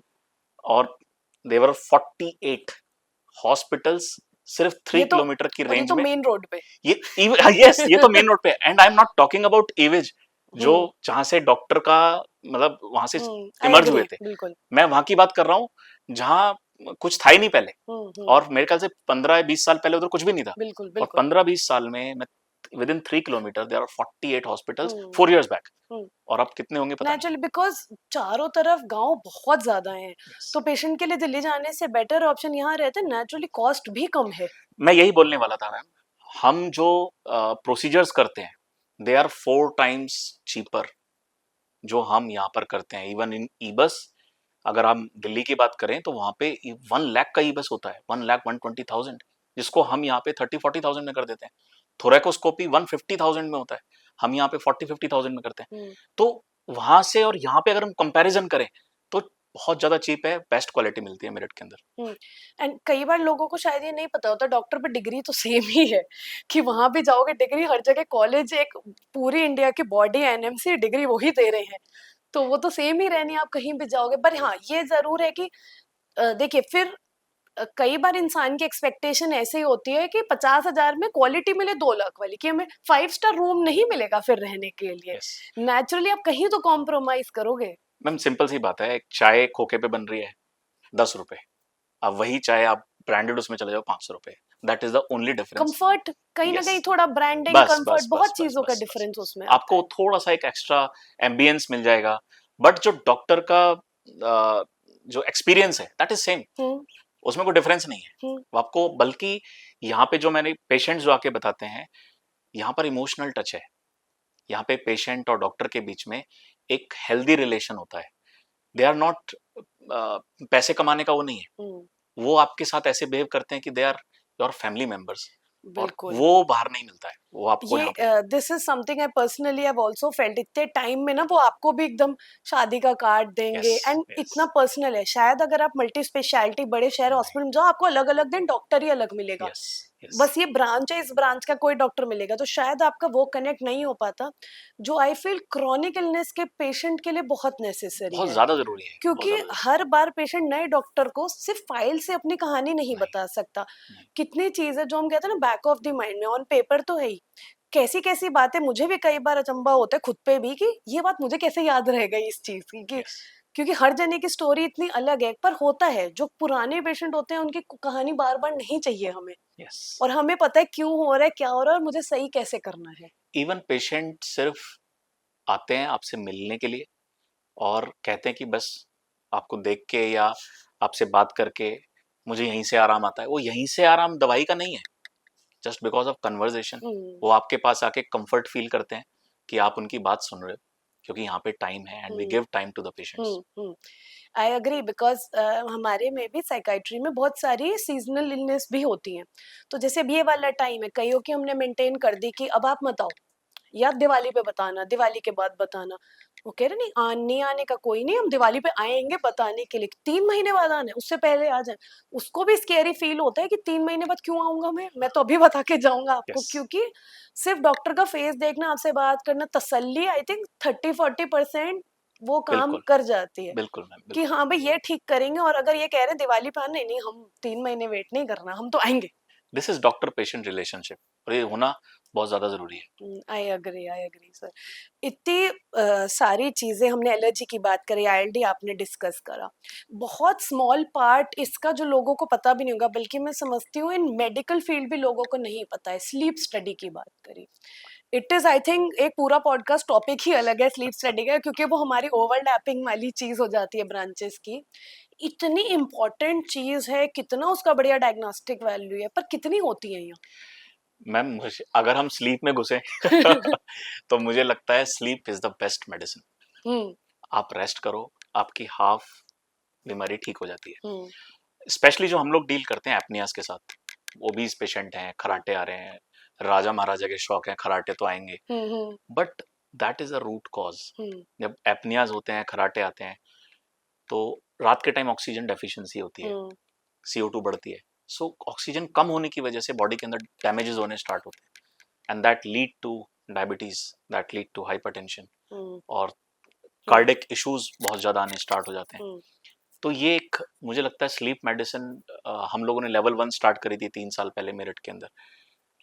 और देवर 48 हॉस्पिटल्स सिर्फ 3 ये तो किलोमीटर की और ये रेंज तो में. मेन रोड पे. ये यस, ये तो मेन रोड पे. And I am not talking about Airways जो हम्म. जहां से डॉक्टर का मतलब वहां से आई इमर्ज एग्री. हुए थे. बिल्कुल. मैं वहां की बात कर रहा हूँ जहां कुछ था ही नहीं पहले. हम्म. और मेरे ख्याल से 15-20 साल पहले उधर कुछ भी नहीं था. बिल्कुल और बिल्कुल. 15-20 साल में मैं within 3 kilometre there are 48 hospitals hmm. 4 years back. Hmm. और अब कितने होंगे पता नहीं. नेचुरली बिकॉज चारों तरफ गांव बहुत ज्यादा हैं, Yes. तो पेशेंट के लिए दिल्ली जाने से बेटर ऑप्शन यहाँ रहता है. नेचुरली कॉस्ट भी कम है. मैं यही बोलने वाला था मैम. हम जो प्रोसीजर्स करते हैं दे आर 4 टाइम्स चीपर जो हम यहाँ पर करते हैं. इवन इन ई बस अगर हम दिल्ली की बात करें तो वहां पे 1 लाख का ई बस होता है, 1,120,000, जिसको हम यहाँ पे 30-40,000 में कर देते हैं. थोरेकोस्कोपी 150,000 में होता है, हम यहाँ पे 40-50,000 में करते हैं. तो वहां से और यहाँ पे अगर हम कंपैरिजन करें तो बहुत ज्यादा चीप है, बेस्ट क्वालिटी मिलती है मेरठ के अंदर. एंड कई बार लोगों को शायद ये नहीं पता होता, डॉक्टर पे डिग्री तो सेम ही है कि वहां भी जाओगे डिग्री हर जगह, कॉलेज एक पूरी इंडिया की बॉडी एनएमसी डिग्री वही दे रहे हैं, तो वो तो सेम ही रहनी है आप कहीं भी जाओगे. पर हाँ ये जरूर है कि देखिए फिर कई बार इंसान की एक्सपेक्टेशन ऐसे ही होती है कि 50,000 में क्वालिटी मिले 2 लाख वाली, कि हमें 5 स्टार रूम नहीं मिलेगा फिर रहने के लिए. यस नेचुरली आप कहीं तो कॉम्प्रोमाइज करोगे. मैम, सिंपल सी बात है. एक चाय खोखे पे बन रही है 10 रुपए, अब वही चाय आप ब्रांडेड उसमें चले जाओ 500 रुपए. That is the only difference. Comfort कहीं ना यस, कहीं थोड़ा ब्रांडिंग बस कंफर्ट बस बस बहुत बस चीजों का बस बस डिफरेंस बस उसमें आता आपको है. थोड़ा सा एक एक्स्ट्रा एम्बियंस मिल जाएगा. बट जो डॉक्टर का जो एक्सपीरियंस है दैट इज सेम. हम्म. उसमें कोई डिफरेंस नहीं है. हम्म. वो आपको बल्कि यहाँ पे जो मैंने पेशेंट्स जो आके बताते हैं, यहाँ पर इमोशनल टच है. यहाँ पे पेशेंट और डॉक्टर के बीच में एक हेल्दी रिलेशन होता है. दे आर नॉट पैसे कमाने का वो नहीं है. वो आपके साथ ऐसे बिहेव करते हैं कि they are your family members. और बिल्कुल. वो बाहर नहीं मिलता है, वो आपको यहाँ पे. ये this is something I personally have also felt. इतने टाइम में ना वो आपको भी एकदम शादी का कार्ड देंगे, यस एंड यस इतना पर्सनल है. शायद अगर आप मल्टी स्पेशलिटी बड़े शहर हॉस्पिटल में जाओ आपको अलग अलग दिन डॉक्टर ही अलग मिलेगा. यस यस बस ये ब्रांच है, इस ब्रांच का कोई डॉक्टर मिलेगा, तो शायद आपका वो कनेक्ट नहीं हो पाता, जो आई फील क्रॉनिक इलनेस के पेशेंट के लिए बहुत नेसेसरी बहुत है. ज्यादा जरूरी है, बहुत क्योंकि ज्यादा जरूरी हर बार पेशेंट नए डॉक्टर को सिर्फ फाइल से अपनी कहानी नहीं है. नहीं बता सकता. नहीं. कितनी चीजें जो हम कहते हैं ना बैक ऑफ द माइंड में, ऑन पेपर तो है ही, कैसी कैसी बातें मुझे भी कई बार अचंभा होता है खुद पे भी कि ये बात मुझे कैसे याद रह गई इस चीज की, कि यस क्योंकि हर जने की स्टोरी इतनी अलग है. पर होता है जो पुराने पेशेंट होते हैं उनकी कहानी बार बार नहीं चाहिए हमें, यस. और हमें पता है क्यों हो रहा है, क्या हो रहा है, और मुझे सही कैसे करना है. इवन पेशेंट सिर्फ आते हैं आपसे मिलने के लिए और कहते हैं कि बस आपको देख के या आपसे बात करके मुझे यहीं से आराम आता है. वो यहीं से आराम दवाई का नहीं है, जस्ट बिकॉज ऑफ कन्वर्जेशन. हम्म. वो आपके पास आके कंफर्ट फील करते हैं कि आप उनकी बात सुन रहे हो, क्योंकि यहाँ पे टाइम है and we give time to the patients. I agree because हमारे में भी साइकाइट्री में बहुत सारी सीजनल इलनेस भी होती हैं. तो जैसे अब ये वाला टाइम है, कईयों की हमने मेंटेन कर दी कि अब आप मत आओ, या दिवाली पे बताना, दिवाली के बाद बताना. वो कह रहे नहीं नहीं आने का कोई नहीं, हम दिवाली पे आएंगे बताने के लिए. 3 महीने बाद आना है, उससे पहले आ जाए. उसको भी स्केरी फील होता है कि 3 महीने बाद क्यों आऊंगा, मैं तो अभी बता के जाऊंगा आपको. यस क्योंकि सिर्फ डॉक्टर का फेस देखना, आपसे बात करना, तसल्ली आई थिंक 30-40% वो काम बिल्कुल कर जाती है, बिल्कुल मैम कि बिल्कुल. हाँ भाई ये ठीक करेंगे. और अगर ये कह रहे हैं दिवाली पे आना, नहीं नहीं हम 3 महीने वेट नहीं करना, हम तो आएंगे. This is doctor patient relationship और ये होना बहुत ज्यादा जरूरी है. I agree sir. इतनी सारी चीजें हमने, एलर्जी की बात करी, आईएलडी आपने डिस्कस करा. बहुत स्मॉल पार्ट इसका जो लोगों को पता भी नहीं होगा, बल्कि मैं समझती हूँ इन मेडिकल फील्ड भी लोगों को नहीं पता है, स्लीप स्टडी की बात करी. इट इज आई थिंक एक पूरा पॉडकास्ट टॉपिक ही अलग है स्लीप स्टडी का, क्योंकि वो हमारी ओवरलैपिंग वाली चीज हो जाती है ब्रांचेस की. इतनी इम्पोर्टेंट चीज है, कितना उसका बढ़िया डायग्नोस्टिक वैल्यू है, पर कितनी होती है यहाँ. मैम अगर हम स्लीप में घुसे तो मुझे लगता है sleep is the best medicine. Hmm. आप रेस्ट करो, आपकी हाफ बीमारी ठीक हो जाती है. हम्म. स्पेशली जो हम लोग डील करते हैं एपनियास के साथ, ओबीज पेशेंट हैं, खराटे आ रहे हैं, राजा महाराजा के शौक हैं, खराटे तो आएंगे. But that is a root cause. जब एपनियाज होते हैं, खराटे आते हैं, तो रात के टाइम ऑक्सीजन डेफिशिएंसी होती है, CO2 बढ़ती है. सो ऑक्सीजन कम होने की वजह से बॉडी के अंदर डैमेजेस होने स्टार्ट होते हैं. And that lead to diabetes, that lead to hypertension, hmm, और हम्म, कार्डिक इश्यूज बहुत ज़्यादा आने स्टार्ट हो जाते हैं। हम्म, तो ये एक, मुझे लगता है स्लीप मेडिसिन हम लोगों ने लेवल 1 स्टार्ट करी थी 3 साल पहले मेरठ के अंदर।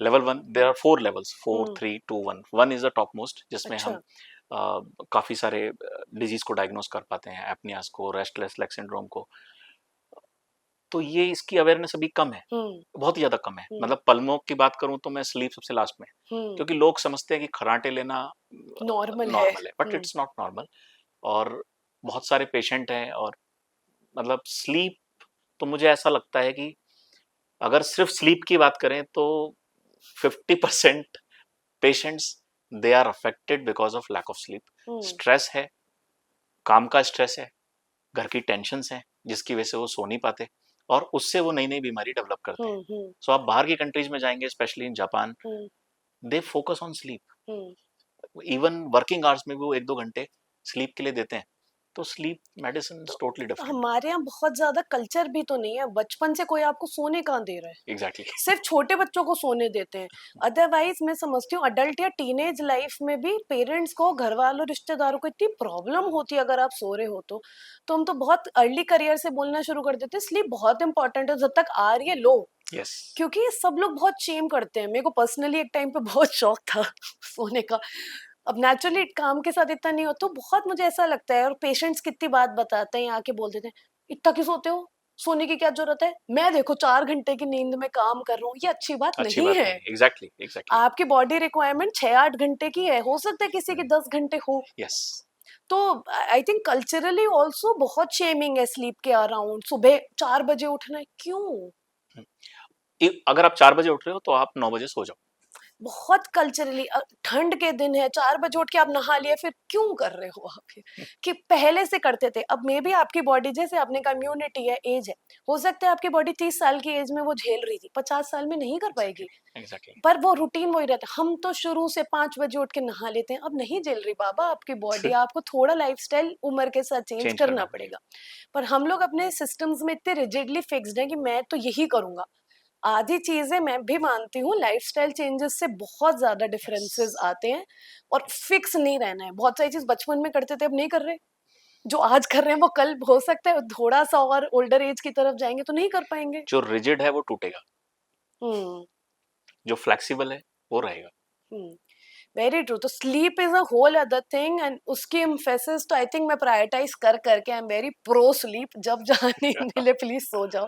Level 1, there are 4 levels, 4 hmm, 3 2 1। 1 is the top most, जिसमें हम अच्छा, काफ़ी सारे डिजीज को डायग्नोस कर पाते हैं, एपनियास को, रेस्टलेस लेग सिंड्रोम को। तो ये इसकी अवेयरनेस अभी कम है, हम्म, बहुत ही ज़्यादा कम है। हम्म, मतलब पल्मों की बात करूं तो मैं स्लीप सबसे लास्ट में, हम्म, क्योंकि लोग समझते हैं कि खर्राटे लेना नॉर्मल है। नॉर्मल है, बट इट्स नॉट नॉर्मल। और बहुत सारे पेशेंट हैं, और मतलब स्लीप, तो मुझे ऐसा लगता है कि अगर सिर्फ स्लीप की बात करें तो 50% patients, they are affected because of lack of sleep. Hmm, stress है, काम का स्ट्रेस है, घर की टेंशन्स हैं, जिसकी वजह से वो सो नहीं पाते, और उससे वो नई नई बीमारी डेवलप करते हैं। हम्म, सो आप बाहर की कंट्रीज में जाएंगे, specially in Japan, hmm, they focus on sleep. Hmm. Even working hours में भी वो 1-2 घंटे स्लीप के लिए देते हैं। तो स्लीप मेडिसिन इज तो टोटली डिफरेंट। हमारे यहाँ बहुत ज्यादा कल्चर भी तो नहीं है, बचपन से कोई आपको सोने कहाँ दे रहा है। एग्जैक्टली। सिर्फ छोटे बच्चों को सोने देते हैं। अदरवाइज मैं समझती हूँ अडल्ट या टीनेज लाइफ में भी पेरेंट्स को, घर वालों, रिश्तेदारों को इतनी प्रॉब्लम होती है अगर आप सो रहे हो तो हम तो बहुत अर्ली करियर से बोलना शुरू कर देते हैं स्लीप बहुत इंपॉर्टेंट है, जब तक आ रही है लो। यस। क्योंकि ये सब लोग बहुत शेम करते हैं। मेरे को पर्सनली एक टाइम पे बहुत शौक था सोने का। अब नेचुरली काम के साथ इतना नहीं होता, तो बहुत मुझे ऐसा लगता है। और पेशेंट्स कितनी बात बताते हैं, आके बोल देते हैं इतना क्यों सोते हो, सोने की क्या जरूरत है, मैं देखो 4 घंटे की नींद में काम कर रहा हूँ। ये अच्छी बात अच्छी नहीं बात है। नहीं है, एग्जैक्टली एग्जैक्टली। आपकी बॉडी रिक्वायरमेंट 6-8 घंटे की है, हो सकता है किसी की 10 घंटे हो। यस। तो आई थिंक कल्चरली ऑल्सो बहुत शेमिंग है स्लीप के अराउंड। सुबह 4 बजे उठना है, क्यों? अगर आप 4 बजे उठ रहे हो तो आप 9 बजे सो जाओ। बहुत कल्चरली ठंड के दिन है, 4 बजे उठ के आप नहा लिया, फिर क्यों कर रहे हो आप ये? कि पहले से करते थे। अब मे भी आपकी बॉडी, जैसे आपने का इम्यूनिटी है, एज है, हो सकता है आपकी बॉडी 30 साल की एज में वो झेल रही थी, 50 साल में नहीं कर एग्जैक्टली पाएगी। एग्जैक्टली। पर वो रूटीन वही रहता है। हम तो शुरू से 5 बजे उठ के नहा लेते हैं, अब नहीं झेल रही बाबा आपकी बॉडी, आपको थोड़ा लाइफस्टाइल उम्र के साथ चेंज चेंज करना करना पड़ेगा। पड़ेगा। पर हम लोग अपने सिस्टम्स में इतने रिजिडली फिक्स्ड हैं कि मैं तो यही करूंगा। आधी चीजें मैं भी मानती हूँ, लाइफस्टाइल चेंजेस से बहुत ज्यादा यस। डिफरेंसेस आते हैं। और फिक्स नहीं रहना है। बहुत सारी चीज बचपन में करते थे, अब नहीं कर रहे। जो आज कर रहे हैं वो कल हो सकता है थोड़ा सा और ओल्डर एज की तरफ जाएंगे तो नहीं कर पाएंगे। जो रिजिड है वो टूटेगा, हम्म, जो फ्लेक्सिबल है वो रहेगा। हम्म। Very true. तो sleep is a whole other thing, and उसकी एम्फेसिस तो आई थिंक मैं प्रायोरिटाइज कर करके I am very pro sleep. जब जाने मिले प्लीज सो जाओ।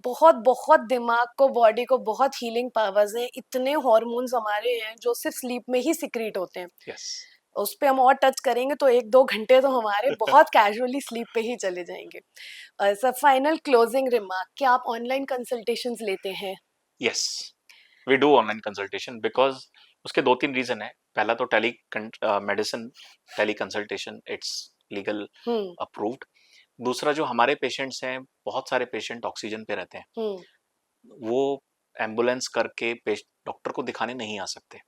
बहुत बहुत दिमाग को, बॉडी को बहुत हीलिंग पावर्स हैं। इतने हॉर्मोन्स हमारे हैं जो सिर्फ स्लीप में ही सिक्रीट होते हैं। यस। उस पे हम और टच करेंगे तो 1-2 घंटे तो हमारे बहुत कैजुअली स्लीप पे ही चले जाएंगे। सर, फाइनल क्लोजिंग रिमार्क, क्या आप ऑनलाइन कंसल्टेशंस लेते हैं? Yes, we do online consultation, because उसके 2-3 रीजन है। पहला तो telemedicine, teleconsultation, it's legal hmm, approved. दूसरा, जो हमारे पेशेंट्स हैं, बहुत सारे पेशेंट ऑक्सीजन पे रहते हैं, हम्म, वो एम्बुलेंस करके डॉक्टर को दिखाने नहीं आ सकते,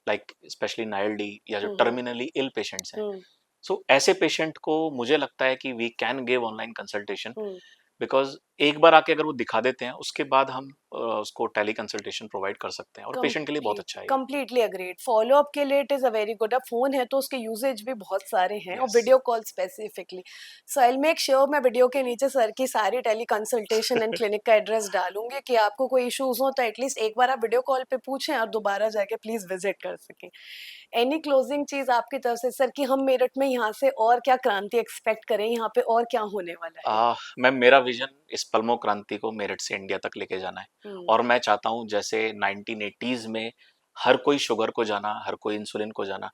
लाइक स्पेशली नाइल्डी या जो हम्म, टर्मिनली इल पेशेंट्स हैं। हम्म, सो ऐसे पेशेंट को मुझे लगता है कि we can give online consultation, hmm. Because एक बार आके अगर वो दिखा देते हैं, उसके बाद हम उसको टेली कंसल्टेशन प्रोवाइड कर सकते हैं, और पेशेंट के लिए बहुत अच्छा है ये। Completely agreed. फॉलो अप के लिए it is a very good. अब फोन है तो उसके यूजेज भी बहुत सारे हैं, और yes. Video call specifically. So I make sure मैं वीडियो के नीचे सर की सारी टेली कंसल्टेशन एंड क्लिनिक का एड्रेस डालूंगी, कि आपको कोई इश्यूज हो तो एटलीस्ट एक बार आप वीडियो कॉल पे पूछें और दोबारा जाके प्लीज विजिट कर सकें। एनी क्लोजिंग चीज आपकी तरफ से सर, कि हम मेरठ में यहाँ से और क्या क्रांति एक्सपेक्ट करें, यहाँ पे और क्या होने वाला है? मैम, मेरा विजन इस पल्मो क्रांति को मेरठ से इंडिया तक लेके जाना है। हम्म, और मैं चाहता हूँ जैसे 1980s में हर कोई शुगर को जाना, हर कोई इंसुलिन को जाना,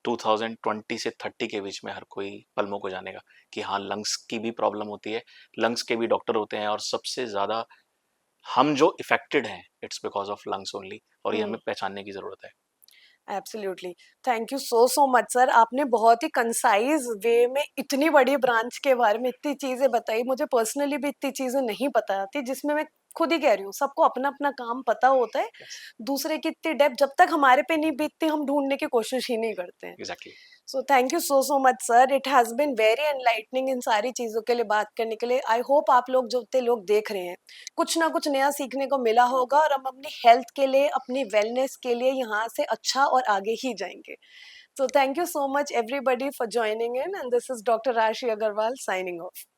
2020 से 30 के बीच में हर कोई पल्मो को जानेगा, कि हाँ, लंग्स की भी प्रॉब्लम होती है, लंग्स के भी डॉक्टर होते हैं, और सबसे ज़्यादा हम जो इफेक्टेड हैं, it's because of lungs only, और ये हम्म। हमें पहचानने की ज़रूरत है। Absolutely. Thank you so so much sir. आपने बहुत ही कंसाइज वे में इतनी बड़ी ब्रांच के बारे में इतनी चीजें बताई। मुझे पर्सनली भी इतनी चीजें नहीं पता थी, जिसमें मैं खुद ही कह रही हूँ सबको अपना अपना काम पता होता है। यस। दूसरे की इतनी डेप्थ जब तक हमारे पे नहीं बीतती हम ढूंढने की कोशिश ही नहीं करते हैं। Exactly. So thank you so much sir, it has been very enlightening in सारी चीज़ों के लिए बात करने के लिए। आई होप आप लोग जो जितने लोग देख रहे हैं कुछ ना कुछ नया सीखने को मिला होगा और हम अपनी हेल्थ के लिए, अपनी वेलनेस के लिए यहाँ से अच्छा और आगे ही जाएंगे। So thank you so much everybody for joining in, and this is Dr. Rashi Agarwal signing off.